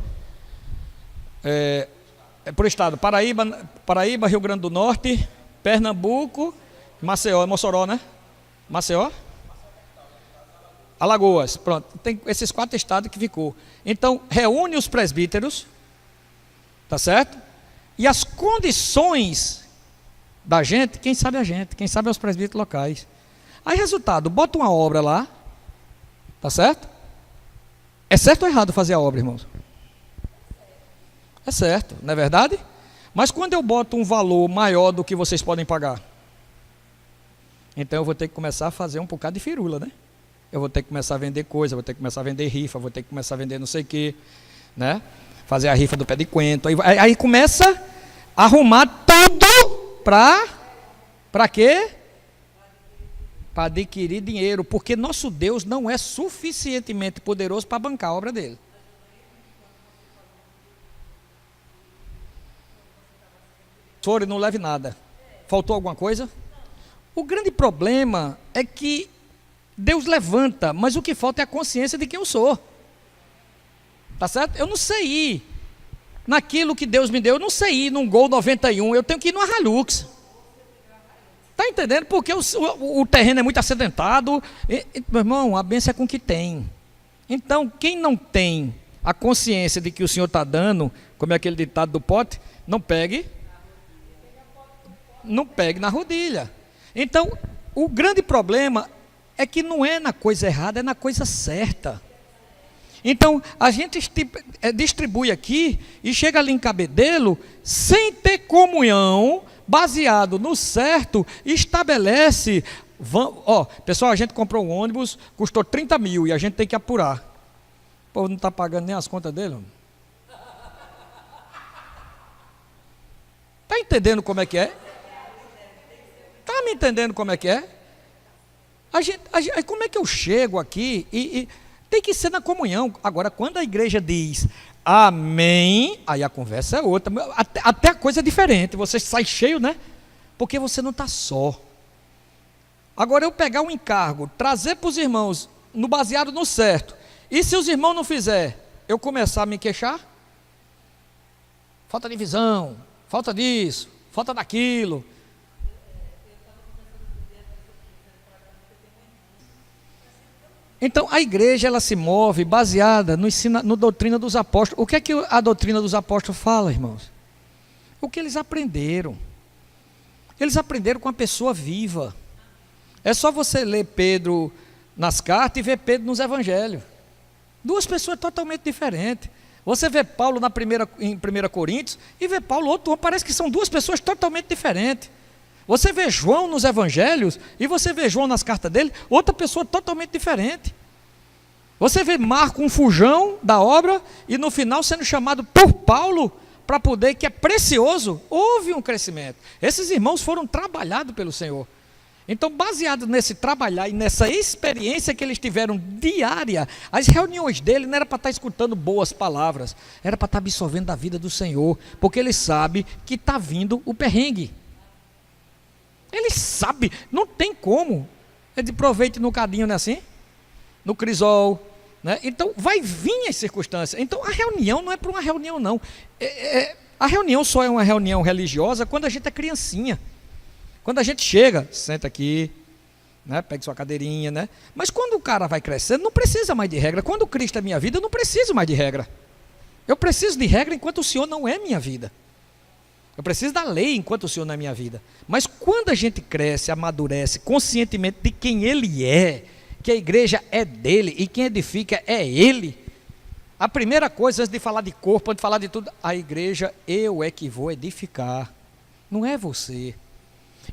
por estado, Paraíba, Rio Grande do Norte, Pernambuco, Maceió, Mossoró, né? Maceió? Alagoas, pronto, tem esses 4 estados que ficou. Então, reúne os presbíteros, tá certo? E as condições da gente, quem sabe é os presbíteros locais. Aí, resultado, bota uma obra lá, tá certo? É certo ou errado fazer a obra, irmãos? É certo, não é verdade? Mas quando eu boto um valor maior do que vocês podem pagar, então eu vou ter que começar a fazer um bocado de firula, né? Eu vou ter que começar a vender coisa, vou ter que começar a vender rifa, vou ter que começar a vender não sei o quê, né? Fazer a rifa do pé de quento. Aí começa a arrumar tudo para quê? Para adquirir dinheiro, porque nosso Deus não é suficientemente poderoso para bancar a obra dele. Senhor, não leve nada. Faltou alguma coisa? O grande problema é que Deus levanta, mas o que falta é a consciência de quem eu sou. Tá certo? Eu não sei ir naquilo que Deus me deu, eu não sei ir num Gol 91, eu tenho que ir numa Hilux. Está entendendo? Porque o terreno é muito acidentado. Meu irmão, a bênção é com o que tem. Então, quem não tem a consciência de que o Senhor está dando, como é aquele ditado do pote, não pegue na rodilha. Então, o grande problema é que não é na coisa errada, é na coisa certa. Então, a gente distribui aqui e chega ali em Cabedelo sem ter comunhão, baseado no certo, estabelece. Pessoal, a gente comprou um ônibus, custou 30 mil e a gente tem que apurar. O povo não está pagando nem as contas dele. Está entendendo como é que é? Está me entendendo como é que é? Como é que eu chego aqui e tem que ser na comunhão. Agora, quando a igreja diz amém, aí a conversa é outra. Até a coisa é diferente. Você sai cheio, né? Porque você não está só. Agora, eu pegar um encargo, trazer para os irmãos, baseado no certo, e se os irmãos não fizer, eu começar a me queixar? Falta de visão, falta disso, falta daquilo. Então, a igreja, ela se move baseada no doutrina dos apóstolos. O que é que a doutrina dos apóstolos fala, irmãos? O que eles aprenderam. Eles aprenderam com a pessoa viva. É só você ler Pedro nas cartas e ver Pedro nos evangelhos. 2 pessoas totalmente diferentes. Você vê Paulo em 1 Coríntios e vê Paulo outro, parece que são 2 pessoas totalmente diferentes. Você vê João nos evangelhos e você vê João nas cartas dele, outra pessoa totalmente diferente. Você vê Marco, um fujão da obra, e no final sendo chamado por Paulo para poder, que é precioso, houve um crescimento. Esses irmãos foram trabalhados pelo Senhor. Então, baseado nesse trabalhar e nessa experiência que eles tiveram diária, as reuniões dele não era para estar escutando boas palavras, era para estar absorvendo a vida do Senhor, porque ele sabe que está vindo o perrengue. Ele sabe, não tem como. Ele aproveite no cadinho, não é assim? No crisol, né? Então vai vir as circunstâncias. Então a reunião não é para uma reunião, não. A reunião só é uma reunião religiosa quando a gente é criancinha. Quando a gente chega, senta aqui, né? Pega sua cadeirinha, né? Mas quando o cara vai crescendo, não precisa mais de regra. Quando Cristo é minha vida, eu não preciso mais de regra. Eu preciso de regra enquanto o Senhor não é minha vida. Eu preciso da lei enquanto o Senhor na minha vida. Mas quando a gente cresce, amadurece, conscientemente de quem Ele é, que a igreja é dele e quem edifica é Ele, a primeira coisa, antes de falar de corpo, antes de falar de tudo, a igreja eu é que vou edificar, não é você.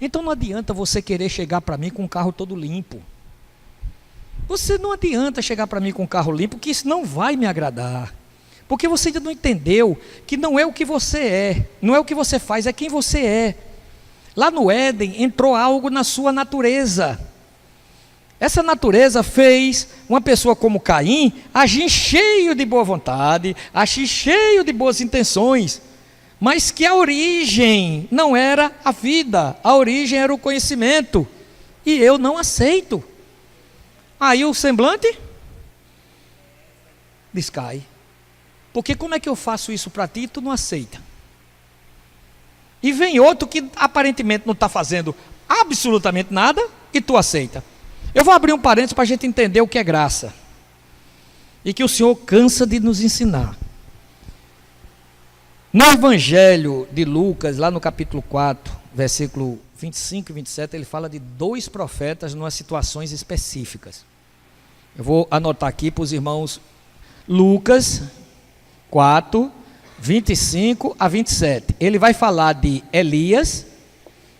Então não adianta você querer chegar para mim com um carro todo limpo. Você não adianta chegar para mim com um carro limpo, que isso não vai me agradar. Porque você ainda não entendeu que não é o que você é, não é o que você faz, é quem você é. Lá no Éden entrou algo na sua natureza. Essa natureza fez uma pessoa como Caim agir cheio de boa vontade, agir cheio de boas intenções, mas que a origem não era a vida, a origem era o conhecimento, e eu não aceito. Aí o semblante descai. Porque como é que eu faço isso para ti e tu não aceita? E vem outro que aparentemente não está fazendo absolutamente nada e tu aceita. Eu vou abrir um parênteses para a gente entender o que é graça. E que o Senhor cansa de nos ensinar. No Evangelho de Lucas, lá no capítulo 4, versículo 25 e 27, ele fala de 2 profetas em situações específicas. Eu vou anotar aqui para os irmãos. Lucas 4, 25 a 27. Ele vai falar de Elias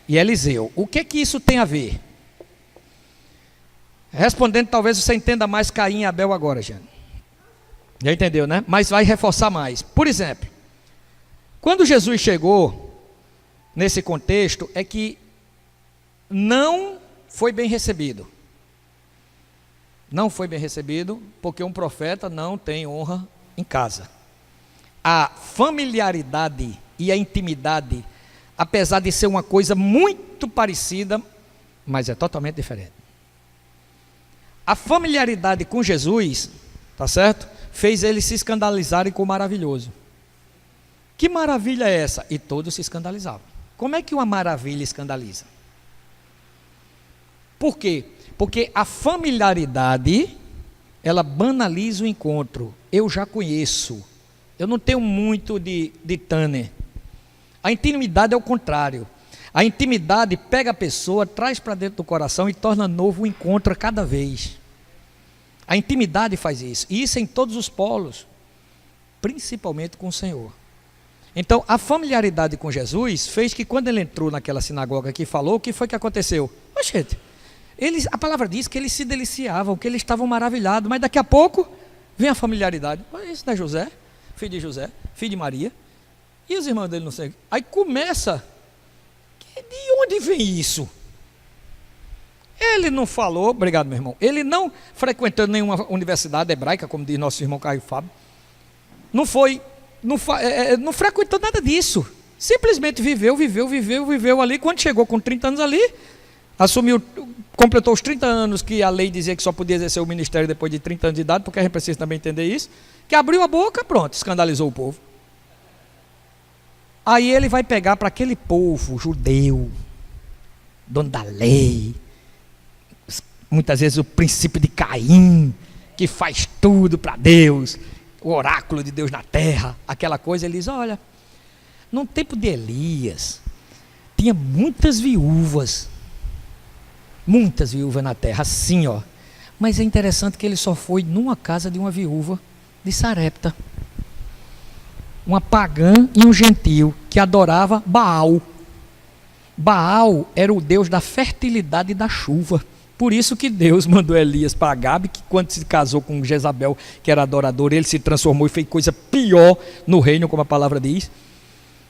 e Eliseu. O que isso tem a ver? Respondendo, talvez você entenda mais Caim e Abel agora, Jane. Já entendeu, né? Mas vai reforçar mais. Por exemplo, quando Jesus chegou nesse contexto, é que não foi bem recebido. Não foi bem recebido, porque um profeta não tem honra em casa. A familiaridade e a intimidade, apesar de ser uma coisa muito parecida, mas é totalmente diferente. A familiaridade com Jesus, tá certo? Fez eles se escandalizarem com o maravilhoso. Que maravilha é essa? E todos se escandalizavam. Como é que uma maravilha escandaliza? Por quê? Porque a familiaridade, ela banaliza o encontro. Eu já conheço. Eu não tenho muito de tanner. A intimidade é o contrário. A intimidade pega a pessoa, traz para dentro do coração e torna novo o encontro a cada vez. A intimidade faz isso. E isso em todos os polos. Principalmente com o Senhor. Então, a familiaridade com Jesus fez que quando ele entrou naquela sinagoga que falou, o que foi que aconteceu? Gente, a palavra diz que eles se deliciavam, que eles estavam maravilhados, mas daqui a pouco vem a familiaridade. Isso não é José, filho de José, filho de Maria, e os irmãos dele não sei. Aí começa, de onde vem isso? Ele não falou, obrigado meu irmão, ele não frequentando nenhuma universidade hebraica, como diz nosso irmão Caio Fábio, não frequentou nada disso, simplesmente viveu ali. Quando chegou com 30 anos ali, completou os 30 anos que a lei dizia que só podia exercer o ministério depois de 30 anos de idade, porque a gente precisa também entender isso, que abriu a boca, pronto, escandalizou o povo. Aí ele vai pegar para aquele povo judeu, dono da lei, muitas vezes o princípio de Caim, que faz tudo para Deus, o oráculo de Deus na terra, aquela coisa. Ele diz: olha, no tempo de Elias, tinha muitas viúvas na terra, assim ó, mas é interessante que ele só foi numa casa de uma viúva de Sarepta, uma pagã e um gentil que adorava Baal. Baal era o deus da fertilidade e da chuva. Por isso que Deus mandou Elias para Agabe, que quando se casou com Jezabel, que era adorador, ele se transformou e fez coisa pior no reino, como a palavra diz,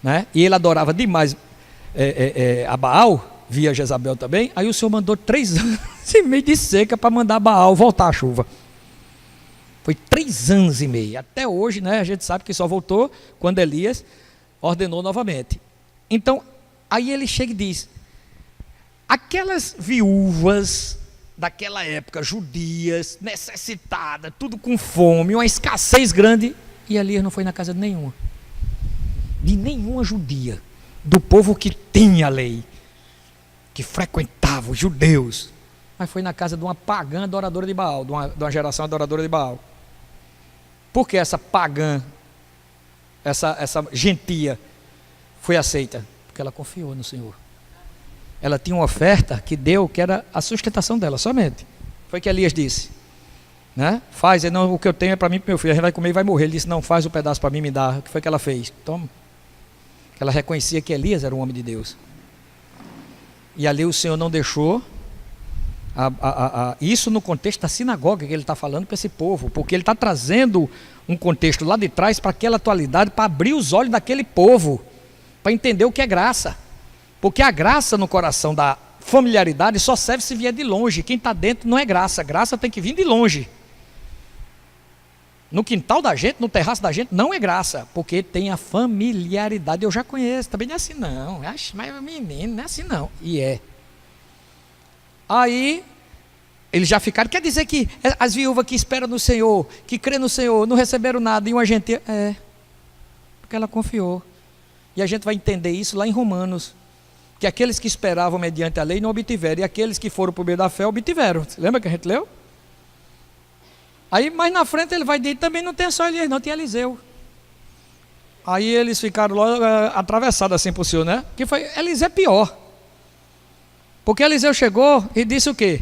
né? E ele adorava demais a Baal, via Jezabel também. Aí o Senhor mandou 3 anos e meio de seca para mandar Baal voltar a chuva. Foi 3 anos e meio. Até hoje, né, a gente sabe que só voltou quando Elias ordenou novamente. Então, aí ele chega e diz: aquelas viúvas daquela época, judias, necessitadas, tudo com fome, uma escassez grande, e Elias não foi na casa de nenhuma judia, do povo que tinha a lei, que frequentava os judeus, mas foi na casa de uma pagã adoradora de Baal, de uma geração adoradora de Baal. Porque essa pagã, essa gentia, foi aceita? Porque ela confiou no Senhor. Ela tinha uma oferta que deu, que era a sustentação dela, somente. Foi o que Elias disse, né? Faz, não, o que eu tenho é para mim e para meu filho, a gente vai comer e vai morrer. Ele disse, não, faz o pedaço para mim, me dá. O que foi que ela fez? Toma. Ela reconhecia que Elias era um homem de Deus. E ali o Senhor não deixou isso no contexto da sinagoga que ele está falando para esse povo, porque ele está trazendo um contexto lá de trás para aquela atualidade, para abrir os olhos daquele povo, para entender o que é graça. Porque a graça no coração da familiaridade só serve se vier de longe. Quem está dentro não é graça, graça tem que vir de longe. No quintal da gente, no terraço da gente, não é graça, porque tem a familiaridade. Eu já conheço, também não é assim não. Mas menino, não é assim não. E é. Aí, eles já ficaram, quer dizer que as viúvas que esperam no Senhor, que crê no Senhor, não receberam nada, e uma gente, porque ela confiou. E a gente vai entender isso lá em Romanos, que aqueles que esperavam mediante a lei não obtiveram, e aqueles que foram por meio da fé obtiveram. Você lembra que a gente leu? Aí, mais na frente ele vai dizer, também não tem só Elias, não, tem Eliseu. Aí eles ficaram logo atravessados assim por Senhor, né? Que foi, Eliseu é pior. Porque Eliseu chegou e disse o quê?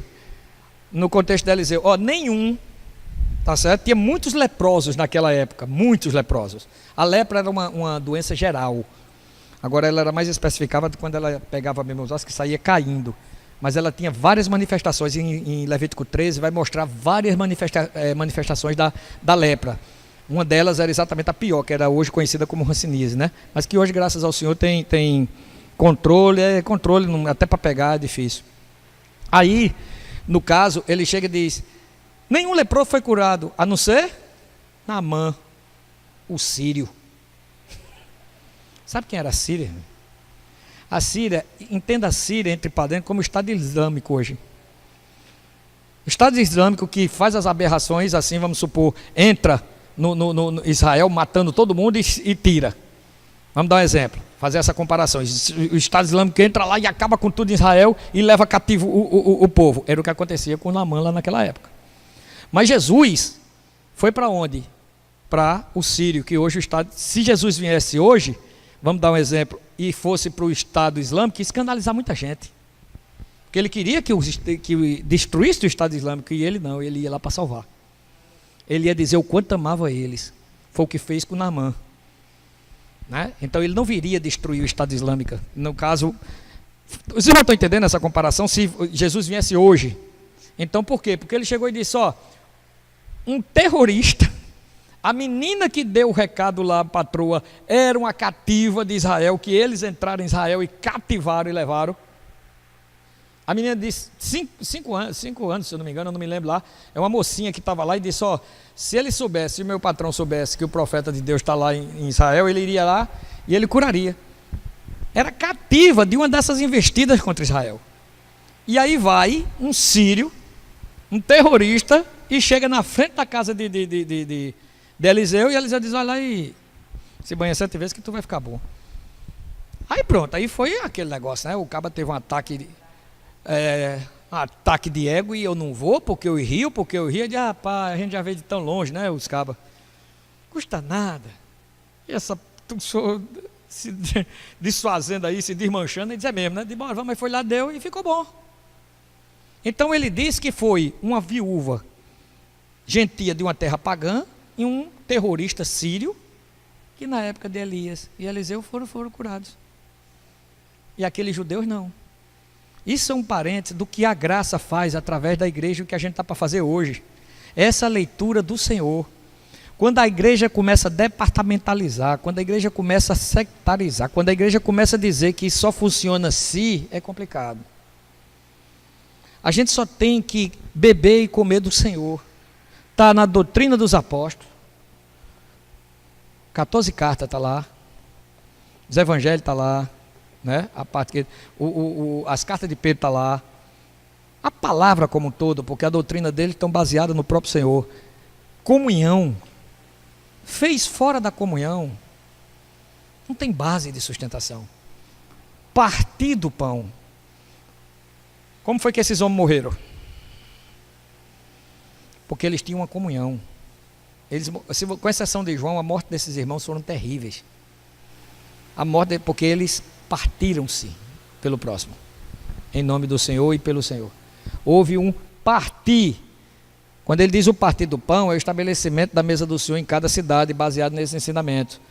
No contexto de Eliseu, nenhum, tá certo? Tinha muitos leprosos naquela época, muitos leprosos. A lepra era uma doença geral. Agora ela era mais especificada quando ela pegava mesmo os ossos que saía caindo. Mas ela tinha várias manifestações, em Levítico 13 vai mostrar várias manifestações da lepra. Uma delas era exatamente a pior, que era hoje conhecida como hanseníase, né? Mas que hoje, graças ao Senhor, tem controle, até para pegar é difícil. Aí, no caso, ele chega e diz, nenhum leproso foi curado, a não ser Naamã, o sírio. Sabe quem era a Síria? A Síria, entenda a Síria entre padrões como o Estado Islâmico hoje. O Estado Islâmico que faz as aberrações, assim, vamos supor, entra no Israel matando todo mundo e tira. Vamos dar um exemplo, fazer essa comparação. O Estado Islâmico entra lá e acaba com tudo em Israel e leva cativo o povo. Era o que acontecia com Naamã lá naquela época. Mas Jesus foi para onde? Para o sírio, que hoje o Estado... Se Jesus viesse hoje, vamos dar um exemplo, e fosse para o Estado Islâmico, ia escandalizar muita gente. Porque ele queria que destruísse o Estado Islâmico, e ele não, ele ia lá para salvar. Ele ia dizer o quanto amava eles. Foi o que fez com Naamã. Né? Então ele não viria destruir o Estado Islâmico. No caso, vocês não estão entendendo essa comparação? Se Jesus viesse hoje, então por quê? Porque ele chegou e disse, um terrorista, a menina que deu o recado lá, a patroa, era uma cativa de Israel, que eles entraram em Israel e cativaram e levaram. A menina disse, 5 anos, se eu não me engano, eu não me lembro lá, é uma mocinha que estava lá e disse, se ele soubesse, se o meu patrão soubesse que o profeta de Deus está lá em Israel, ele iria lá e ele curaria. Era cativa de uma dessas investidas contra Israel. E aí vai um sírio, um terrorista, e chega na frente da casa de Eliseu, e Eliseu diz, olha lá e se banha 7 vezes que tu vai ficar bom. Aí pronto, aí foi aquele negócio, né? O caba teve um ataque de ego, e eu não vou porque eu rio, de rapaz, a gente já veio de tão longe, né, os cabas. Custa nada. E essa se desfazendo aí, se desmanchando, e diz mesmo, né? De bom, vamos, mas foi lá, deu e ficou bom. Então ele disse que foi uma viúva gentia de uma terra pagã e um terrorista sírio, que na época de Elias e Eliseu foram curados. E aqueles judeus não. Isso é um parênteses do que a graça faz através da igreja, o que a gente está para fazer hoje. Essa leitura do Senhor. Quando a igreja começa a departamentalizar, quando a igreja começa a sectarizar, quando a igreja começa a dizer que só funciona assim, é complicado. A gente só tem que beber e comer do Senhor. Está na doutrina dos apóstolos. 14 cartas está lá. Os evangelhos estão lá. Né? A parte que as cartas de Pedro estão lá. A palavra como um todo, porque a doutrina dele estão baseada no próprio Senhor. Comunhão. Fez fora da comunhão, não tem base de sustentação. Partir do pão. Como foi que esses homens morreram? Porque eles tinham uma comunhão. Eles, com exceção de João, a morte desses irmãos foram terríveis. A morte é porque eles partiram-se pelo próximo, em nome do Senhor e pelo Senhor. Houve um partir. Quando ele diz o partir do pão, é o estabelecimento da mesa do Senhor em cada cidade, baseado nesse ensinamento.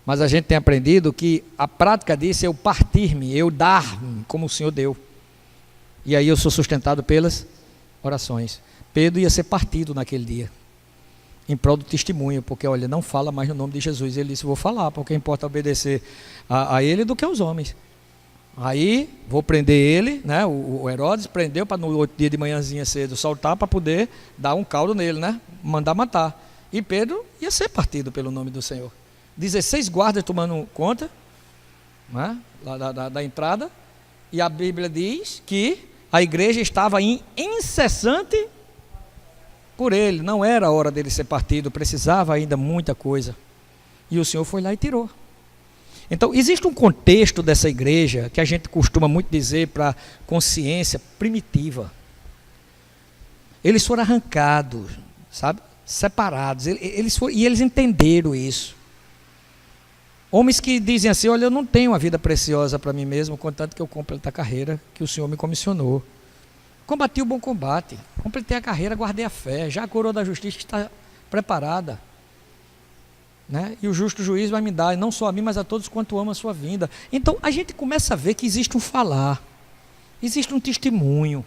Mas a gente tem aprendido que a prática disso é eu partir-me, eu dar-me, como o Senhor deu. E aí eu sou sustentado pelas orações. Pedro ia ser partido naquele dia, em prol do testemunho, porque olha, não fala mais no nome de Jesus. Ele disse, vou falar, porque importa obedecer a ele do que aos homens. Aí vou prender ele, né? O Herodes prendeu para no outro dia de manhãzinha cedo soltar, para poder dar um caldo nele, né? Mandar matar. E Pedro ia ser partido pelo nome do Senhor. 16 guardas tomando conta, né? Lá da entrada. E a Bíblia diz que a igreja estava em incessante por ele. Não era a hora dele ser partido, precisava ainda muita coisa. E o Senhor foi lá e tirou. Então, existe um contexto dessa igreja que a gente costuma muito dizer para consciência primitiva. Eles foram arrancados, sabe? Separados. E eles entenderam isso. Homens que dizem assim, olha, eu não tenho uma vida preciosa para mim mesmo, contanto que eu complete a carreira que o Senhor me comissionou. Combati o bom combate, completei a carreira, guardei a fé, já a coroa da justiça está preparada. Né? E o justo juiz vai me dar, não só a mim, mas a todos quanto amam a sua vinda. Então a gente começa a ver que existe um falar, existe um testemunho,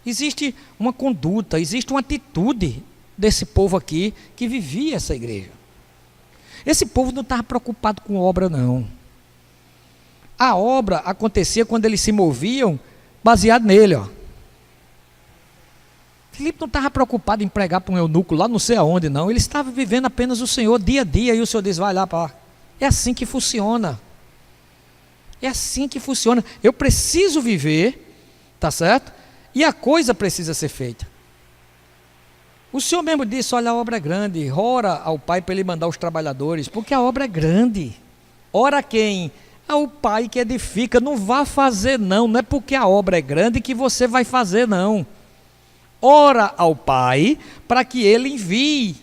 existe uma conduta, existe uma atitude desse povo aqui que vivia essa igreja. Esse povo não estava preocupado com obra, não. A obra acontecia quando eles se moviam baseado nele, ó. Filipe não estava preocupado em pregar para um eunuco lá não sei aonde, não. Ele estava vivendo apenas o Senhor dia a dia. E o Senhor diz, vai lá para lá. É assim que funciona. É assim que funciona. Eu preciso viver, tá certo? E a coisa precisa ser feita. O Senhor mesmo disse, olha, a obra é grande. Ora ao Pai para Ele mandar os trabalhadores, porque a obra é grande. Ora a quem? Ao Pai que edifica. Não vá fazer não. Não é porque a obra é grande que você vai fazer não. Ora ao Pai para que Ele envie.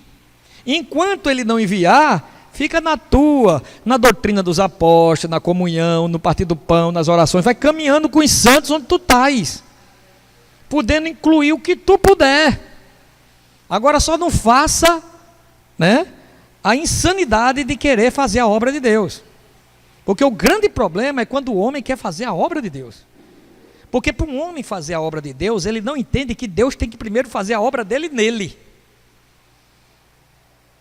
Enquanto Ele não enviar, fica na tua, na doutrina dos apóstolos, na comunhão, no partir do pão, nas orações, vai caminhando com os santos onde tu estás, podendo incluir o que tu puder. Agora só não faça, né, a insanidade de querer fazer a obra de Deus, porque o grande problema é quando o homem quer fazer a obra de Deus. Porque para um homem fazer a obra de Deus, ele não entende que Deus tem que primeiro fazer a obra dele nele.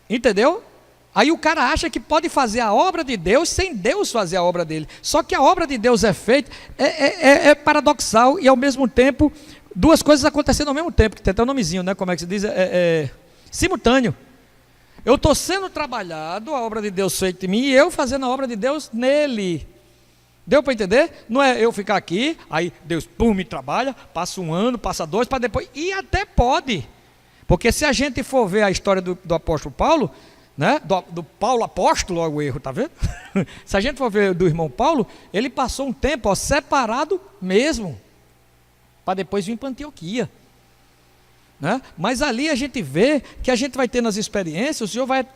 Entendeu? Aí o cara acha que pode fazer a obra de Deus sem Deus fazer a obra dele. Só que a obra de Deus é feita, é paradoxal e ao mesmo tempo, duas coisas acontecendo ao mesmo tempo, que tem até um nomezinho, né? Como é que se diz? Simultâneo. Eu estou sendo trabalhado, a obra de Deus feita em mim, e eu fazendo a obra de Deus nele. Deu para entender? Não é eu ficar aqui, aí Deus, me trabalha, passa um ano, passa dois, para depois, e até pode, porque se a gente for ver a história do apóstolo Paulo, né, do Paulo apóstolo, olha o erro, tá vendo? Se a gente for ver do irmão Paulo, ele passou um tempo, separado mesmo, para depois vir para Antioquia, né? Mas ali a gente vê que a gente vai tendo as experiências, o Senhor vai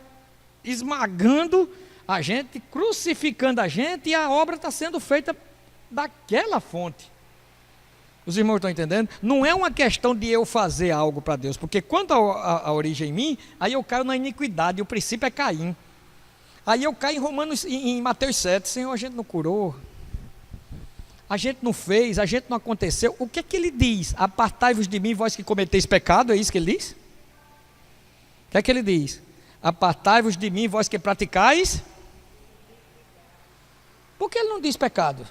esmagando a gente, crucificando a gente, e a obra está sendo feita daquela fonte. Os irmãos estão entendendo? Não é uma questão de eu fazer algo para Deus, porque quando a origem em mim, aí eu caio na iniquidade, e o princípio é Caim. Aí eu caio em Mateus 7, Senhor, a gente não curou, a gente não fez, a gente não aconteceu. O que é que ele diz? Apartai-vos de mim, vós que cometeis pecado, é isso que ele diz? O que é que ele diz? Apartai-vos de mim, vós que praticais. Por que ele não diz pecado?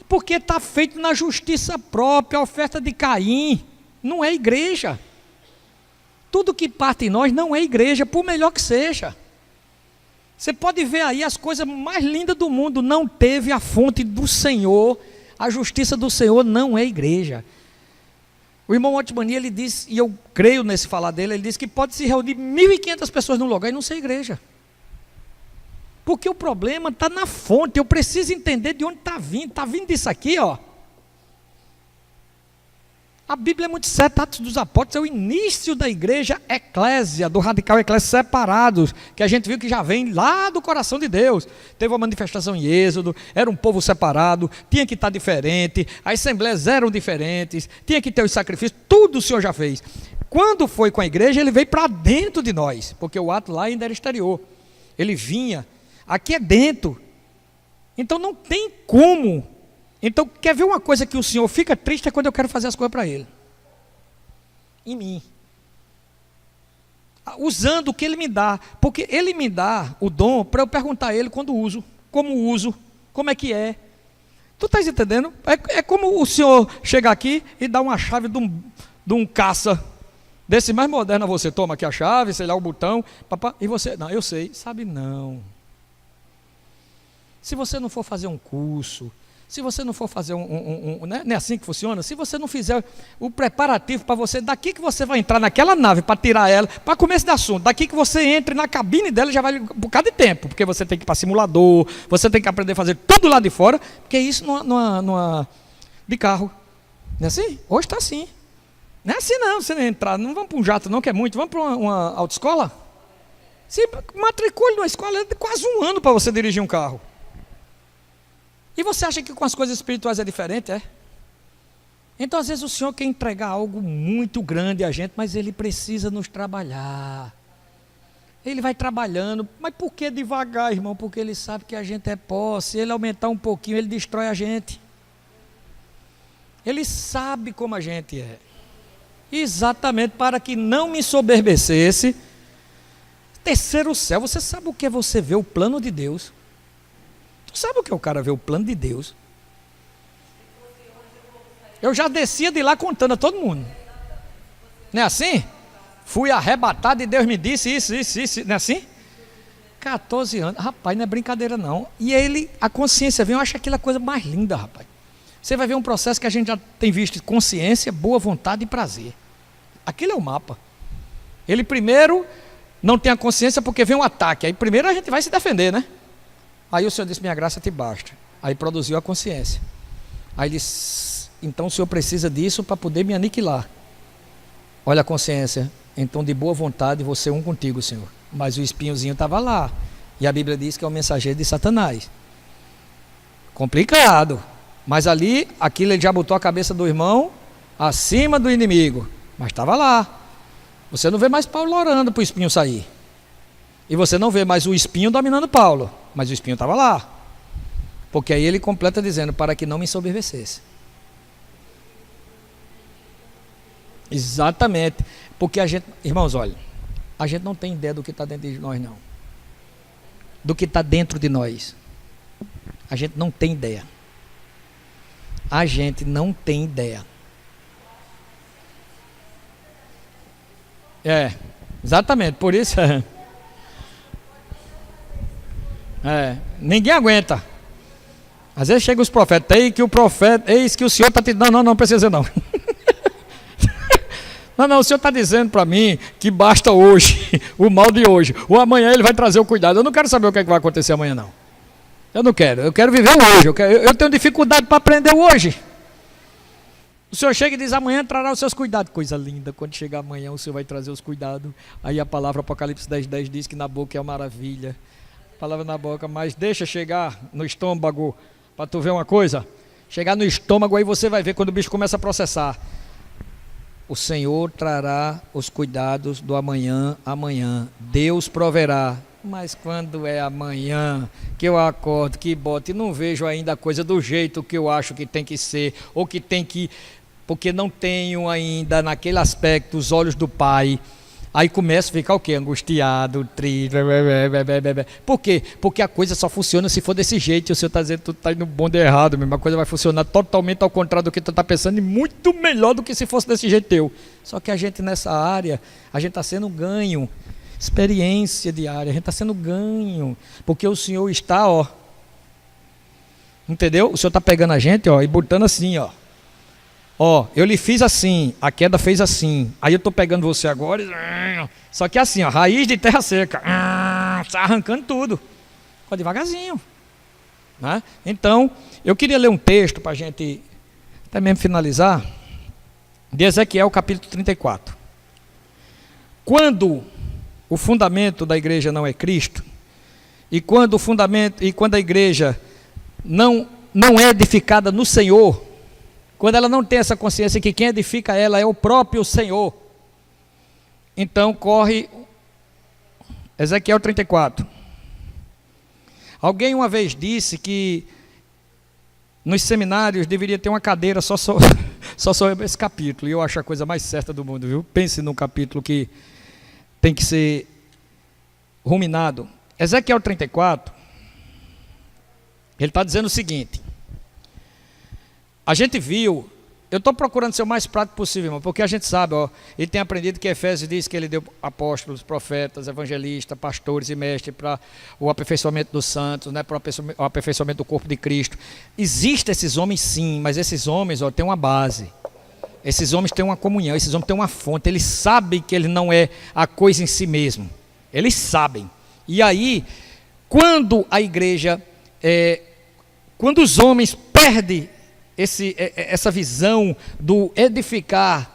Porque está feito na justiça própria, a oferta de Caim, não é igreja. Tudo que parte em nós não é igreja, por melhor que seja. Você pode ver aí as coisas mais lindas do mundo, não teve a fonte do Senhor, a justiça do Senhor não é igreja. O irmão Otmani, ele diz, e eu creio nesse falar dele, ele diz que pode se reunir 1.500 pessoas num lugar e não ser igreja. Porque o problema está na fonte, eu preciso entender de onde está vindo disso aqui, ó. A Bíblia é muito certa, Atos dos Apóstolos é o início da igreja eclésia, do radical eclésia separados, que a gente viu que já vem lá do coração de Deus. Teve uma manifestação em Êxodo, era um povo separado, tinha que estar diferente, as assembleias eram diferentes, tinha que ter os sacrifícios, tudo o Senhor já fez. Quando foi com a igreja, ele veio para dentro de nós, porque o ato lá ainda era exterior. Ele vinha, aqui é dentro. Então não tem como. Então, quer ver uma coisa que o Senhor fica triste é quando eu quero fazer as coisas para Ele. Em mim. Usando o que Ele me dá. Porque Ele me dá o dom para eu perguntar a Ele quando uso, como é que é. Tu estás entendendo? É como o Senhor chegar aqui e dar uma chave de um caça desse mais moderno a você. Toma aqui a chave, sei lá, o botão. Papá, e você? Não, eu sei. Sabe não. Se você não for fazer um curso... Se você não for fazer não é assim que funciona? Se você não fizer o preparativo para você, daqui que você vai entrar naquela nave para tirar ela, para começo de assunto, daqui que você entre na cabine dela já vai um bocado de tempo, porque você tem que ir para simulador, você tem que aprender a fazer tudo lá de fora, porque isso numa de carro. Não é assim? Hoje está assim. Não é assim não, você não entrar, não vamos para um jato não, que é muito, vamos para uma autoescola? Se matricule numa escola, é quase um ano para você dirigir um carro. E você acha que com as coisas espirituais é diferente, é? Então, às vezes, o Senhor quer entregar algo muito grande a gente, mas Ele precisa nos trabalhar. Ele vai trabalhando, mas por que devagar, irmão? Porque Ele sabe que a gente é pó. Se Ele aumentar um pouquinho, Ele destrói a gente. Ele sabe como a gente é. Exatamente para que não me ensoberbecesse. Terceiro céu, você sabe o que é você ver o plano de Deus? Tu sabe o que é o cara ver o plano de Deus? Eu já descia de lá contando a todo mundo. Não é assim? Fui arrebatado e Deus me disse isso. Não é assim? 14 anos. Rapaz, não é brincadeira não. E ele, a consciência vem, eu acho aquilo a coisa mais linda, rapaz. Você vai ver um processo que a gente já tem visto: consciência, boa vontade e prazer. Aquilo é o mapa. Ele primeiro não tem a consciência porque vem um ataque. Aí primeiro a gente vai se defender, né? Aí o Senhor disse: minha graça te basta. Aí produziu a consciência. Aí ele disse: então o Senhor precisa disso para poder me aniquilar. Olha a consciência. Então de boa vontade vou ser um contigo, Senhor. Mas o espinhozinho estava lá. E a Bíblia diz que é o mensageiro de Satanás. Complicado. Mas ali, aquilo ele já botou a cabeça do irmão acima do inimigo. Mas estava lá. Você não vê mais Paulo orando para o espinho sair. E você não vê mais o espinho dominando Paulo. Mas o espinho estava lá. Porque aí ele completa dizendo: para que não me ensoberbecesse. Exatamente. Porque a gente, irmãos, olha, a gente não tem ideia do que está dentro de nós, não. Do que está dentro de nós. A gente não tem ideia. A gente não tem ideia. Exatamente, por isso ninguém aguenta. Às vezes chega os profetas, eis que o Senhor está te dando, não precisa não. Não, o Senhor está dizendo para mim que basta hoje, o mal de hoje. O amanhã Ele vai trazer o cuidado. Eu não quero saber o que, é que vai acontecer amanhã, não. Eu não quero, eu quero viver o hoje. Eu tenho dificuldade para aprender o hoje. O Senhor chega e diz: amanhã trará os seus cuidados. Coisa linda, quando chegar amanhã o Senhor vai trazer os cuidados. Aí a palavra Apocalipse 10:10 diz que na boca é uma maravilha. Palavra na boca, mas deixa chegar no estômago, para tu ver uma coisa. Chegar no estômago, aí você vai ver quando o bicho começa a processar. O Senhor trará os cuidados do amanhã. Deus proverá. Mas quando é amanhã que eu acordo, que boto e não vejo ainda a coisa do jeito que eu acho que tem que ser, ou que tem que, porque não tenho ainda naquele aspecto os olhos do Pai. Aí começa a ficar o quê? Angustiado, triste. Por quê? Porque a coisa só funciona se for desse jeito. E o Senhor está dizendo que tu está indo bom de errado. A mesma coisa vai funcionar totalmente ao contrário do que tu está pensando, e muito melhor do que se fosse desse jeito teu. Só que a gente nessa área, a gente está sendo ganho. Experiência diária, a gente está sendo ganho. Porque o Senhor está, entendeu? O Senhor está pegando a gente, e botando assim, eu lhe fiz assim, a queda fez assim. Aí eu estou pegando você agora, só que assim, raiz de terra seca, está arrancando tudo. Devagarzinho, né? Então, eu queria ler um texto para a gente até mesmo finalizar. de Ezequiel, capítulo 34. Quando o fundamento da igreja não é Cristo, e quando a igreja não é edificada no Senhor, quando ela não tem essa consciência que quem edifica ela é o próprio Senhor, então corre Ezequiel 34. Alguém uma vez disse que nos seminários deveria ter uma cadeira só sobre esse capítulo, e eu acho a coisa mais certa do mundo, viu? Pense num capítulo que tem que ser ruminado. Ezequiel 34, ele está dizendo o seguinte: a gente viu, eu estou procurando ser o mais prático possível, irmão, porque a gente sabe, ele tem aprendido que Efésios diz que ele deu apóstolos, profetas, evangelistas, pastores e mestres para o aperfeiçoamento dos santos, né, para o aperfeiçoamento do corpo de Cristo. Existem esses homens sim, mas esses homens têm uma base. Esses homens têm uma comunhão, esses homens têm uma fonte, eles sabem que ele não é a coisa em si mesmo. Eles sabem. E aí, quando a igreja, quando os homens perdem essa visão do edificar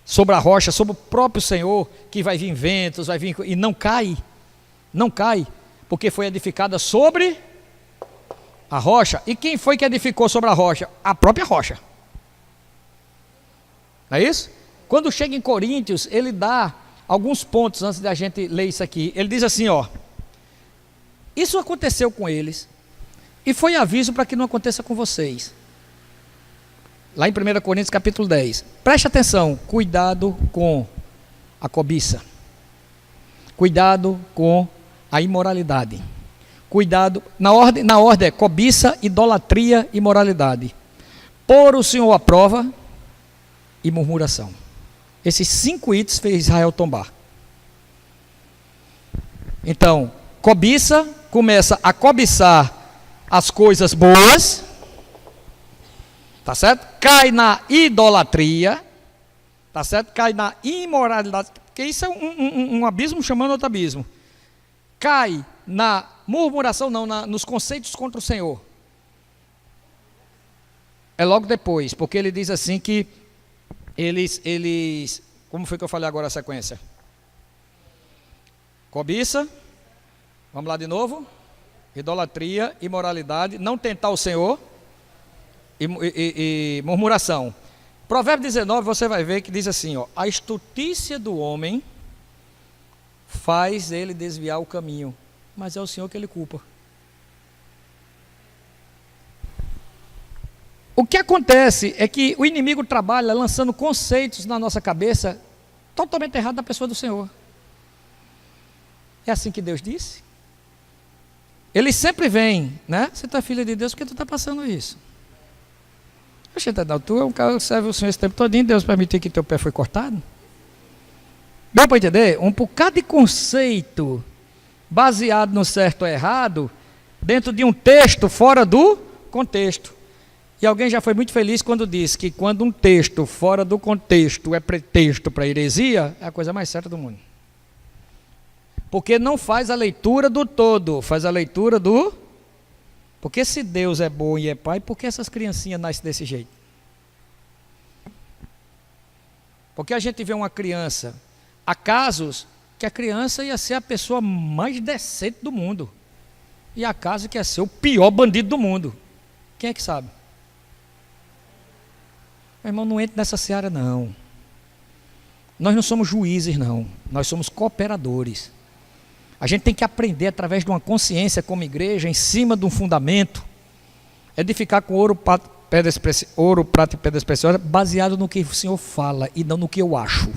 sobre a rocha, sobre o próprio Senhor, que vai vir ventos, vai vir, e não cai, porque foi edificada sobre a rocha. E quem foi que edificou sobre a rocha? A própria rocha. Não é isso? Quando chega em Coríntios, ele dá alguns pontos antes da gente ler isso aqui. Ele diz assim, isso aconteceu com eles e foi aviso para que não aconteça com vocês. Lá em 1 Coríntios capítulo 10. Preste atenção, cuidado com a cobiça. Cuidado com a imoralidade. Cuidado, na ordem é cobiça, idolatria e imoralidade. Pôr o Senhor à prova e murmuração. Esses 5 itens fez Israel tombar. Então, cobiça, começa a cobiçar as coisas boas, tá certo? Cai na idolatria, tá certo? Cai na imoralidade, porque isso é um abismo chamando outro abismo. Cai na murmuração, nos conceitos contra o Senhor. É logo depois, porque ele diz assim que eles, como foi que eu falei agora a sequência? Cobiça, vamos lá de novo, idolatria, imoralidade, não tentar o Senhor e murmuração. Provérbio 19, você vai ver que diz assim, a estutícia do homem faz ele desviar o caminho, mas é o Senhor que ele culpa. O que acontece é que o inimigo trabalha lançando conceitos na nossa cabeça totalmente errados da pessoa do Senhor. É assim que Deus disse? Ele sempre vem, né? Você está filha de Deus, por que tu está passando isso? Tu é um cara que serve o Senhor esse tempo todinho, Deus permitiu que teu pé foi cortado? Dá para entender? Um bocado de conceito baseado no certo ou errado, dentro de um texto fora do contexto. E alguém já foi muito feliz quando disse que quando um texto fora do contexto é pretexto para heresia, é a coisa mais certa do mundo. Porque não faz a leitura do todo, faz a leitura do... Porque se Deus é bom e é pai, por que essas criancinhas nascem desse jeito? Porque a gente vê uma criança, há casos que a criança ia ser a pessoa mais decente do mundo. E há casos que ia ser o pior bandido do mundo. Quem é que sabe? Meu irmão, não entre nessa seara não. Nós não somos juízes não, nós somos cooperadores. A gente tem que aprender através de uma consciência como igreja, em cima de um fundamento, edificar com ouro, prata e pedras preciosas, baseado no que o Senhor fala e não no que eu acho.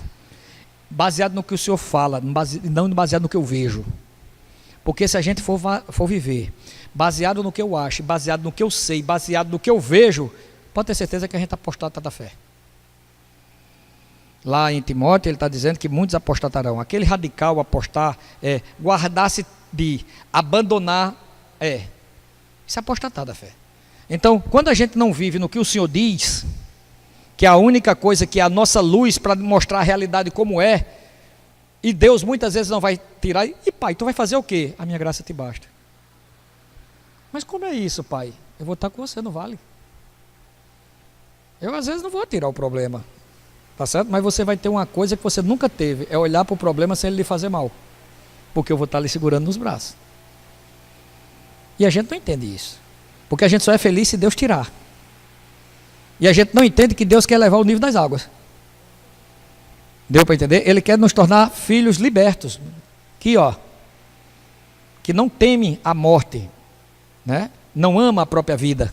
Baseado no que o Senhor fala, não baseado no que eu vejo. Porque se a gente for viver baseado no que eu acho, baseado no que eu sei, baseado no que eu vejo, pode ter certeza que a gente apostata da fé. Lá em Timóteo ele está dizendo que muitos apostatarão. Aquele radical apostar é guardar-se de, abandonar isso é apostatar da fé. Então, quando a gente não vive no que o Senhor diz, que é a única coisa que é a nossa luz para mostrar a realidade como é, e Deus muitas vezes não vai tirar, e pai, tu vai fazer o quê? A minha graça te basta. Mas como é isso, pai? Eu vou estar com você, não vale? Eu às vezes não vou tirar o problema. tá certo? Mas você vai ter uma coisa que você nunca teve, é olhar para o problema sem ele lhe fazer mal, porque eu vou estar lhe segurando nos braços. E a gente não entende isso, porque a gente só é feliz se Deus tirar. E a gente não entende que Deus quer levar o nível das águas. Deu para entender? Ele quer nos tornar filhos libertos, que não temem a morte, né? Não ama a própria vida.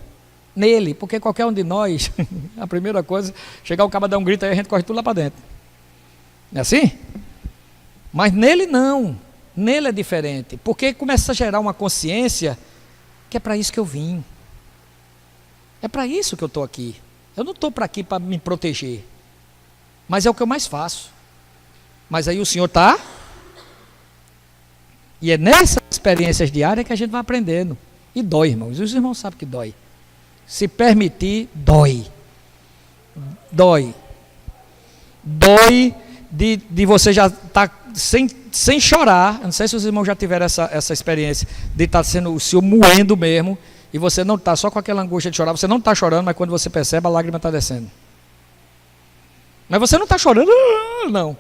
Nele, porque qualquer um de nós, a primeira coisa, chegar o cabo dar um grito aí, a gente corre tudo lá para dentro. Não é assim? Mas nele não, nele é diferente, porque começa a gerar uma consciência que é para isso que eu vim. É para isso que eu estou aqui. Eu não estou para aqui para me proteger, mas é o que eu mais faço. Mas aí o Senhor está, e é nessas experiências diárias que a gente vai aprendendo. E dói, irmãos, os irmãos sabem que dói. Se permitir, dói. Dói. Dói de você já estar sem chorar. Eu não sei se os irmãos já tiveram essa experiência de estar sendo o Senhor moendo mesmo, e você não está só com aquela angústia de chorar, você não está chorando, mas quando você percebe, a lágrima está descendo. Mas você não está chorando, não.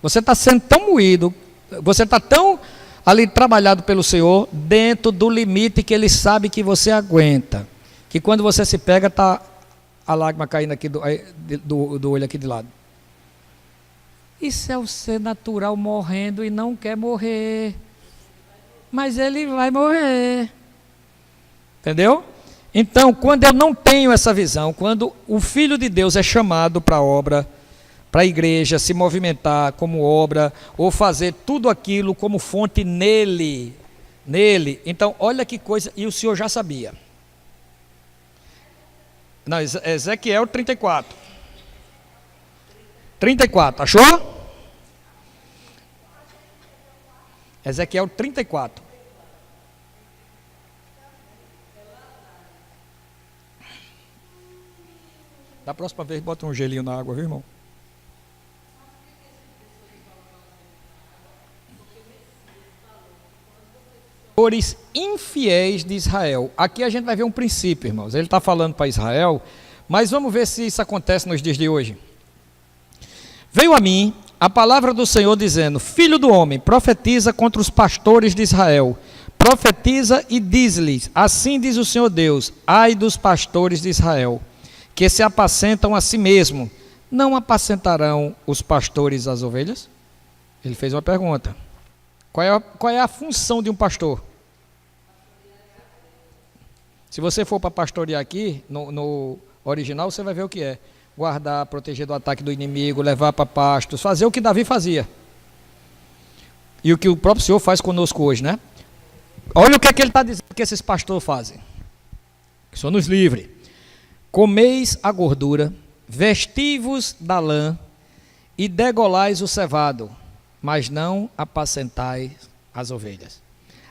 Você está sendo tão moído, você está tão ali trabalhado pelo Senhor, dentro do limite que Ele sabe que você aguenta, que quando você se pega, está a lágrima caindo aqui do olho aqui de lado. Isso é o ser natural morrendo e não quer morrer, mas ele vai morrer. Entendeu? Então, quando eu não tenho essa visão, quando o Filho de Deus é chamado para a obra, para a igreja se movimentar como obra, ou fazer tudo aquilo como fonte nele, então olha que coisa, e o Senhor já sabia. Não, Ezequiel 34. 34, achou? Ezequiel 34. Da próxima vez, bota um gelinho na água, viu, irmão? Infiéis de Israel. Aqui a gente vai ver um princípio, irmãos. Ele está falando para Israel, mas vamos ver se isso acontece nos dias de hoje. Veio a mim a palavra do Senhor dizendo: Filho do homem, profetiza contra os pastores de Israel. Profetiza e diz-lhes: Assim diz o Senhor Deus: Ai dos pastores de Israel, que se apacentam a si mesmo. Não apacentarão os pastores as ovelhas? Ele fez uma pergunta. Qual é a função de um pastor? Se você for para pastorear aqui, no original, você vai ver o que é. Guardar, proteger do ataque do inimigo, levar para pastos, fazer o que Davi fazia. E o que o próprio Senhor faz conosco hoje, né? Olha o que é que ele está dizendo que esses pastores fazem. Que o Senhor nos livre. Comeis a gordura, vestivos da lã e degolais o cevado, mas não apacentais as ovelhas.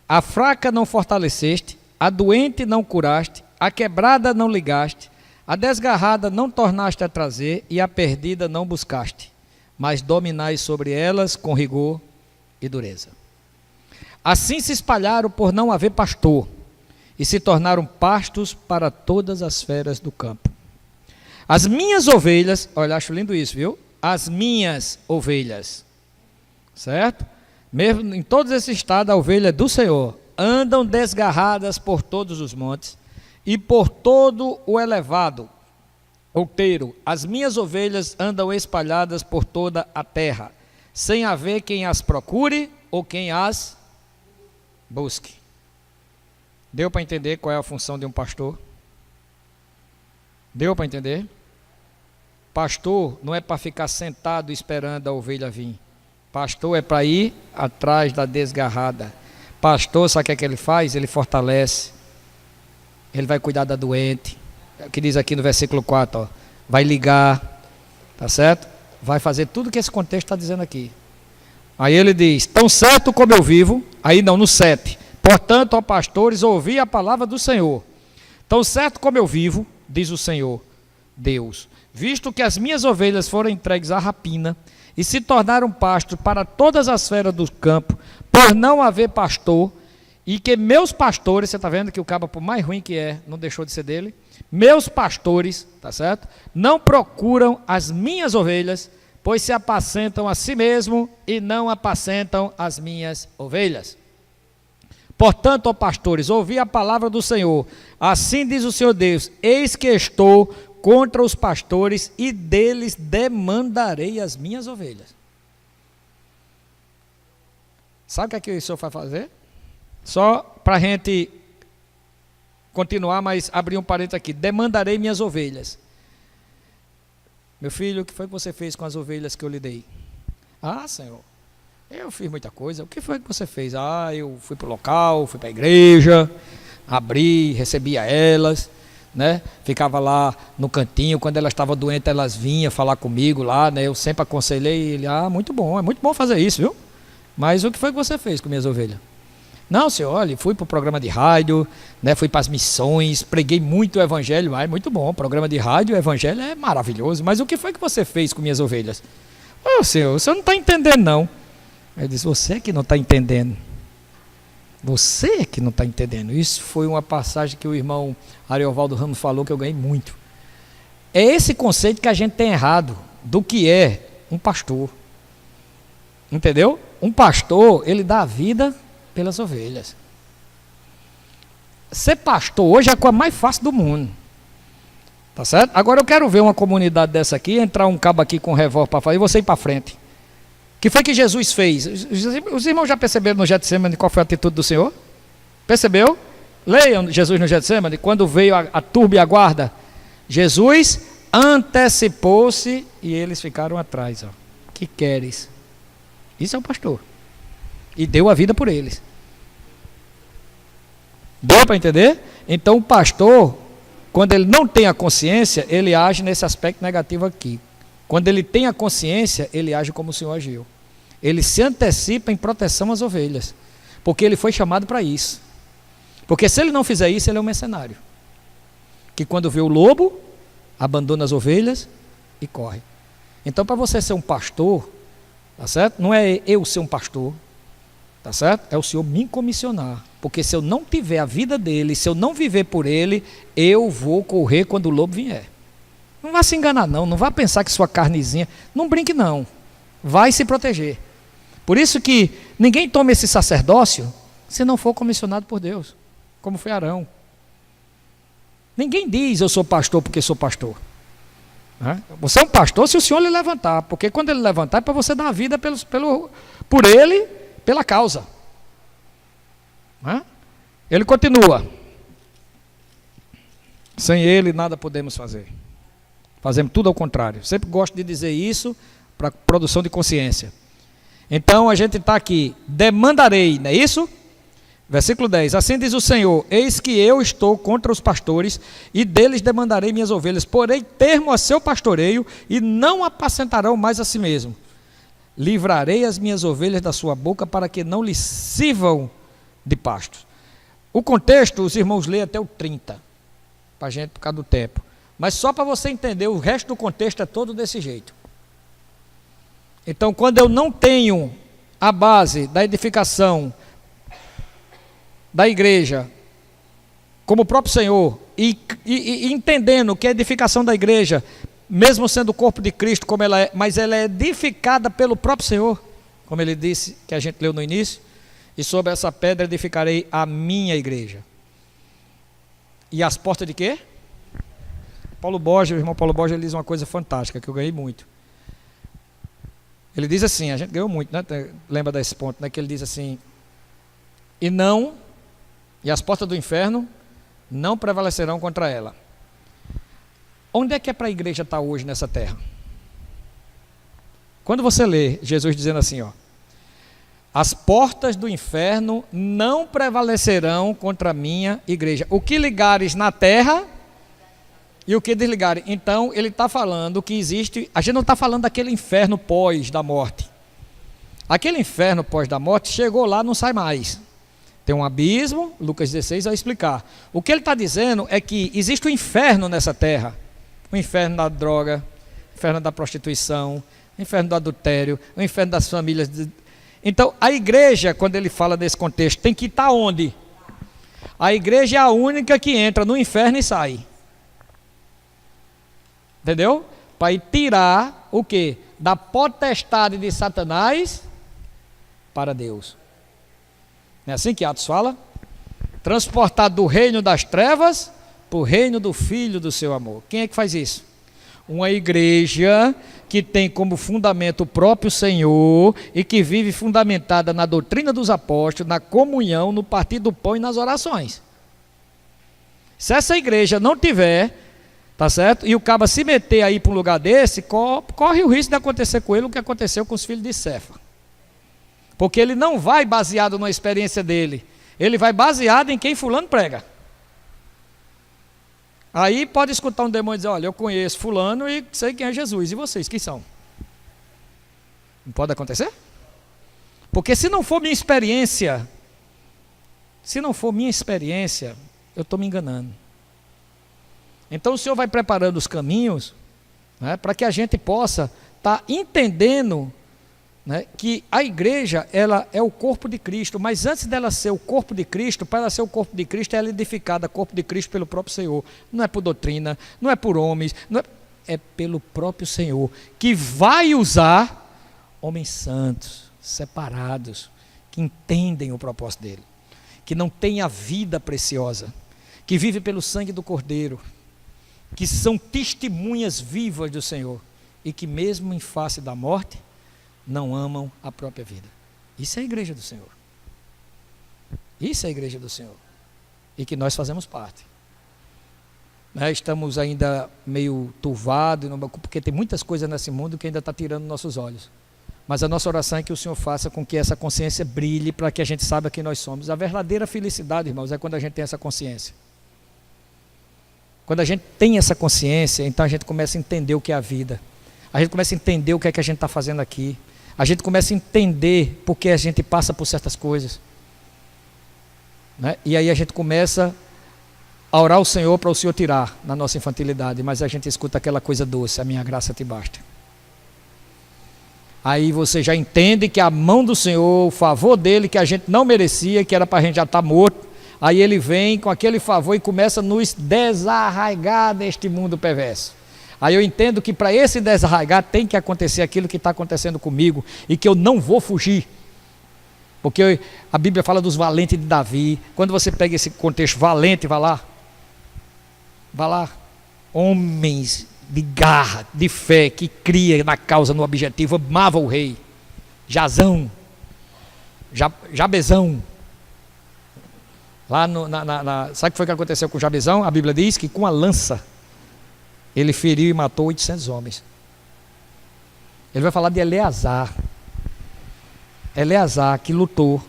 A fraca não fortaleceste, a doente não curaste, a quebrada não ligaste, a desgarrada não tornaste a trazer, e a perdida não buscaste, mas dominais sobre elas com rigor e dureza. Assim se espalharam por não haver pastor, e se tornaram pastos para todas as feras do campo. As minhas ovelhas, olha, acho lindo isso, viu? As minhas ovelhas, certo? Mesmo em todos esses estados, a ovelha é do Senhor, andam desgarradas por todos os montes e por todo o elevado outeiro. As minhas ovelhas andam espalhadas por toda a terra, sem haver quem as procure ou quem as busque. Deu para entender qual é a função de um pastor? Deu para entender? Pastor não é para ficar sentado esperando a ovelha vir. Pastor é para ir atrás da desgarrada. Pastor, sabe o que ele faz? Ele fortalece. Ele vai cuidar da doente. É o que diz aqui no versículo 4. Ó. Vai ligar. Tá certo? Vai fazer tudo que esse contexto está dizendo aqui. Aí ele diz: tão certo como eu vivo. Aí não, no 7. Portanto, ó pastores, ouvi a palavra do Senhor. Tão certo como eu vivo, diz o Senhor Deus, visto que as minhas ovelhas foram entregues à rapina e se tornaram pasto para todas as feras do campo, por não haver pastor, e que meus pastores, você está vendo que o cabo, por mais ruim que é, não deixou de ser dele, Meus pastores, tá certo? Não procuram as minhas ovelhas, pois se apacentam a si mesmo e não apacentam as minhas ovelhas. Portanto, ó pastores, ouvi a palavra do Senhor. Assim diz o Senhor Deus: eis que estou contra os pastores e deles demandarei as minhas ovelhas. Sabe o que o Senhor vai fazer? Só para a gente continuar, mas abrir um parênteses aqui. Demandarei minhas ovelhas. Meu filho, o que foi que você fez com as ovelhas que eu lhe dei? Ah, Senhor, eu fiz muita coisa. O que foi que você fez? Ah, eu fui para o local, fui para a igreja, abri, recebia elas, né? Ficava lá no cantinho, quando elas estavam doentes, elas vinham falar comigo lá, né? Eu sempre aconselhei ele, muito bom, é muito bom fazer isso, viu? Mas o que foi que você fez com minhas ovelhas? Não, senhor, olha, fui para o programa de rádio, né, fui para as missões, preguei muito o evangelho, muito bom, programa de rádio, o evangelho é maravilhoso, mas o que foi que você fez com minhas ovelhas? Ô, senhor, o senhor não está entendendo não. Ele disse, você que não está entendendo. Você que não está entendendo. Isso foi uma passagem que o irmão Ariovaldo Ramos falou que eu ganhei muito. É esse conceito que a gente tem errado do que é um pastor. Entendeu? Um pastor, ele dá a vida pelas ovelhas. Ser pastor hoje é a coisa mais fácil do mundo. Tá certo? Agora eu quero ver uma comunidade dessa aqui, entrar um cabo aqui com um revólver para fazer e você ir para frente. O que foi que Jesus fez? Os irmãos já perceberam no Getsemane qual foi a atitude do Senhor? Percebeu? Leiam Jesus no Getsemane, quando veio a turba e a guarda. Jesus antecipou-se e eles ficaram atrás. Ó. Que queres? Isso é o pastor. E deu a vida por eles. Deu para entender? Então o pastor, quando ele não tem a consciência, ele age nesse aspecto negativo aqui. Quando ele tem a consciência, ele age como o Senhor agiu. Ele se antecipa em proteção às ovelhas. Porque ele foi chamado para isso. Porque se ele não fizer isso, ele é um mercenário. Que quando vê o lobo, abandona as ovelhas e corre. Então para você ser um pastor, tá certo? Não é eu ser um pastor, tá certo? É o Senhor me comissionar. Porque se eu não tiver a vida dele, se eu não viver por ele, eu vou correr quando o lobo vier. Não vá se enganar não, não vá pensar que sua carnezinha, não brinque não, vai se proteger. Por isso que ninguém toma esse sacerdócio se não for comissionado por Deus, como foi Arão. Ninguém diz eu sou pastor porque sou pastor. Você é um pastor se o Senhor lhe levantar, porque quando ele levantar é para você dar a vida por ele, pela causa. Ele continua, sem ele nada podemos fazer. Fazemos tudo ao contrário. Sempre gosto de dizer isso para produção de consciência. Então a gente está aqui, demandarei, não é isso? Versículo 10, assim diz o Senhor, eis que eu estou contra os pastores e deles demandarei minhas ovelhas, porém termo a seu pastoreio e não apacentarão mais a si mesmo. Livrarei as minhas ovelhas da sua boca para que não lhes sirvam de pasto. O contexto, os irmãos leem até o 30, para a gente por causa do tempo. Mas só para você entender, o resto do contexto é todo desse jeito. Então, quando eu não tenho a base da edificação da igreja, como o próprio Senhor, e entendendo que a edificação da igreja, mesmo sendo o corpo de Cristo, como ela é, mas ela é edificada pelo próprio Senhor, como ele disse, que a gente leu no início, e sobre essa pedra edificarei a minha igreja. E as portas de quê? Paulo Borges, o irmão Paulo Borges, ele diz uma coisa fantástica, que eu ganhei muito. Ele diz assim, a gente ganhou muito, né? Lembra desse ponto, né? Que ele diz assim, e as portas do inferno não prevalecerão contra ela. Onde é que é para a igreja estar hoje nessa terra? Quando você lê Jesus dizendo assim, as portas do inferno não prevalecerão contra a minha igreja. O que ligares na terra e o que desligarem. Então ele está falando que existe, a gente não está falando daquele inferno pós da morte. Aquele inferno pós da morte chegou lá, não sai mais. Tem um abismo, Lucas 16 vai explicar. O que ele está dizendo é que existe um inferno nessa terra. O inferno da droga, o inferno da prostituição, o inferno do adultério, o inferno das famílias. Então a igreja, quando ele fala desse contexto, tem que estar onde? A igreja é a única que entra no inferno e sai. entendeu? Para ir tirar o quê? Da potestade de Satanás para Deus. Não é assim que Atos fala? Transportar do reino das trevas para o reino do Filho do seu amor. Quem é que faz isso? Uma igreja que tem como fundamento o próprio Senhor e que vive fundamentada na doutrina dos apóstolos, na comunhão, no partir do pão e nas orações. Se essa igreja não tiver, tá certo? E o caba se meter aí para um lugar desse, corre o risco de acontecer com ele o que aconteceu com os filhos de Cefa. Porque ele não vai baseado na experiência dele, ele vai baseado em quem fulano prega. Aí pode escutar um demônio dizer, olha, eu conheço fulano e sei quem é Jesus, e vocês, quem são? Não pode acontecer? Porque se não for minha experiência, eu estou me enganando. Então o Senhor vai preparando os caminhos, né, para que a gente possa estar entendendo, né, que a igreja, ela é o corpo de Cristo, mas antes dela ser o corpo de Cristo, para ela ser o corpo de Cristo, ela é edificada, corpo de Cristo pelo próprio Senhor. Não é por doutrina, não é por homens, é pelo próprio Senhor, que vai usar homens santos, separados, que entendem o propósito dele, que não têm a vida preciosa, que vive pelo sangue do Cordeiro, que são testemunhas vivas do Senhor, e que mesmo em face da morte, não amam a própria vida. Isso é a igreja do Senhor. Isso é a igreja do Senhor. E que nós fazemos parte. Estamos ainda meio turvados, porque tem muitas coisas nesse mundo que ainda está tirando nossos olhos. Mas a nossa oração é que o Senhor faça com que essa consciência brilhe, para que a gente saiba quem nós somos. A verdadeira felicidade, irmãos, é quando a gente tem essa consciência. Quando a gente tem essa consciência, então a gente começa a entender o que é a vida. A gente começa a entender o que é que a gente está fazendo aqui. A gente começa a entender por que a gente passa por certas coisas, né? E aí a gente começa a orar ao Senhor para o Senhor tirar na nossa infantilidade, mas a gente escuta aquela coisa doce, a minha graça te basta. Aí você já entende que a mão do Senhor, o favor dele que a gente não merecia, que era para a gente já estar morto, aí ele vem com aquele favor e começa a nos desarraigar deste mundo perverso. Aí eu entendo que para esse desarraigar tem que acontecer aquilo que está acontecendo comigo e que eu não vou fugir. Porque a Bíblia fala dos valentes de Davi. Quando você pega esse contexto valente, vai lá, homens de garra, de fé, que cria na causa, no objetivo, amava o rei. Jabezão. Lá sabe o que foi que aconteceu com Jabezão? A Bíblia diz que com a lança ele feriu e matou 800 homens. Ele vai falar de Eleazar, que lutou,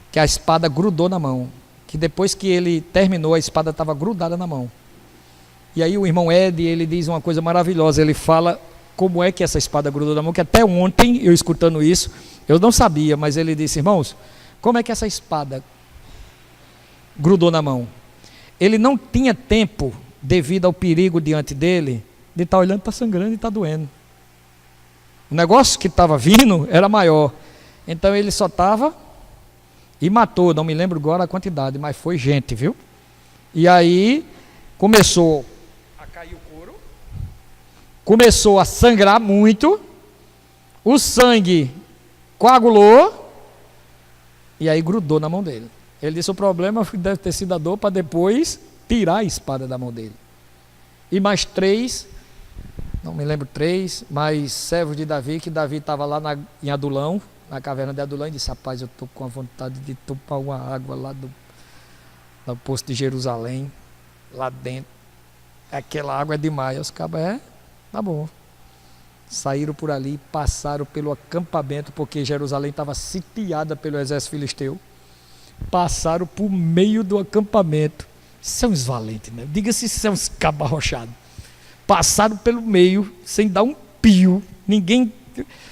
que a espada grudou na mão, que depois que ele terminou, a espada estava grudada na mão. E aí o irmão Ed, ele diz uma coisa maravilhosa, ele fala como é que essa espada grudou na mão, que até ontem, eu escutando isso, eu não sabia, mas ele disse, irmãos, como é que essa espada grudou na mão? Ele não tinha tempo, devido ao perigo diante dele, de estar olhando, está sangrando e está doendo. O negócio que estava vindo era maior. Então ele só estava e matou, não me lembro agora a quantidade, mas foi gente, viu? E aí começou a cair o couro, começou a sangrar muito, o sangue coagulou e aí grudou na mão dele. Ele disse, o problema deve ter sido a dor para depois tirar a espada da mão dele. E mais 3, não me lembro 3, mais servos de Davi, que Davi estava lá em Adulão, na caverna de Adulão, e disse, rapaz, eu estou com a vontade de tomar uma água lá do poço de Jerusalém, lá dentro. Aquela água é demais. Os cabas, tá bom. Saíram por ali, passaram pelo acampamento, porque Jerusalém estava sitiada pelo exército filisteu. Passaram por meio do acampamento. São os valentes, né? Diga-se, são uns cabas arrochados. Passaram pelo meio, sem dar um pio. Ninguém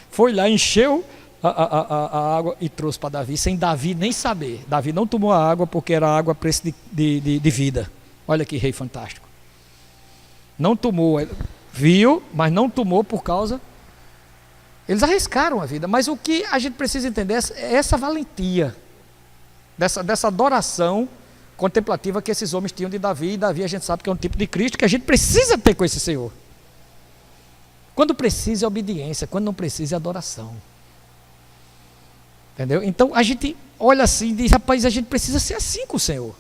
foi lá, encheu a água e trouxe para Davi, sem Davi nem saber. Davi não tomou a água porque era água a preço de vida. Olha que rei fantástico. Não tomou, viu, mas não tomou por causa... Eles arriscaram a vida, mas o que a gente precisa entender é essa valentia, dessa adoração contemplativa que esses homens tinham de Davi. E Davi a gente sabe que é um tipo de Cristo que a gente precisa ter com esse Senhor. Quando precisa é obediência, quando não precisa é adoração. Entendeu? Então a gente olha assim e diz, rapaz, a gente precisa ser assim com o Senhor.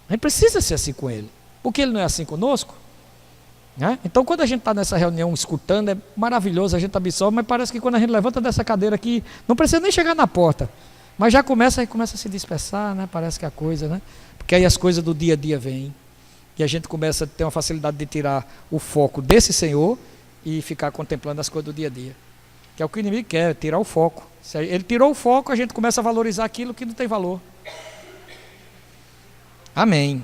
A gente precisa ser assim com Ele. Porque Ele não é assim conosco? Né? Então quando a gente está nessa reunião escutando, é maravilhoso, a gente absorve, mas parece que quando a gente levanta dessa cadeira aqui, não precisa nem chegar na porta, mas já começa a se dispersar, né? Parece que a coisa, né? Porque aí as coisas do dia a dia vêm, e a gente começa a ter uma facilidade de tirar o foco desse Senhor e ficar contemplando as coisas do dia a dia, que é o que o inimigo quer, tirar o foco. Se ele tirou o foco, a gente começa a valorizar aquilo que não tem valor. Amém.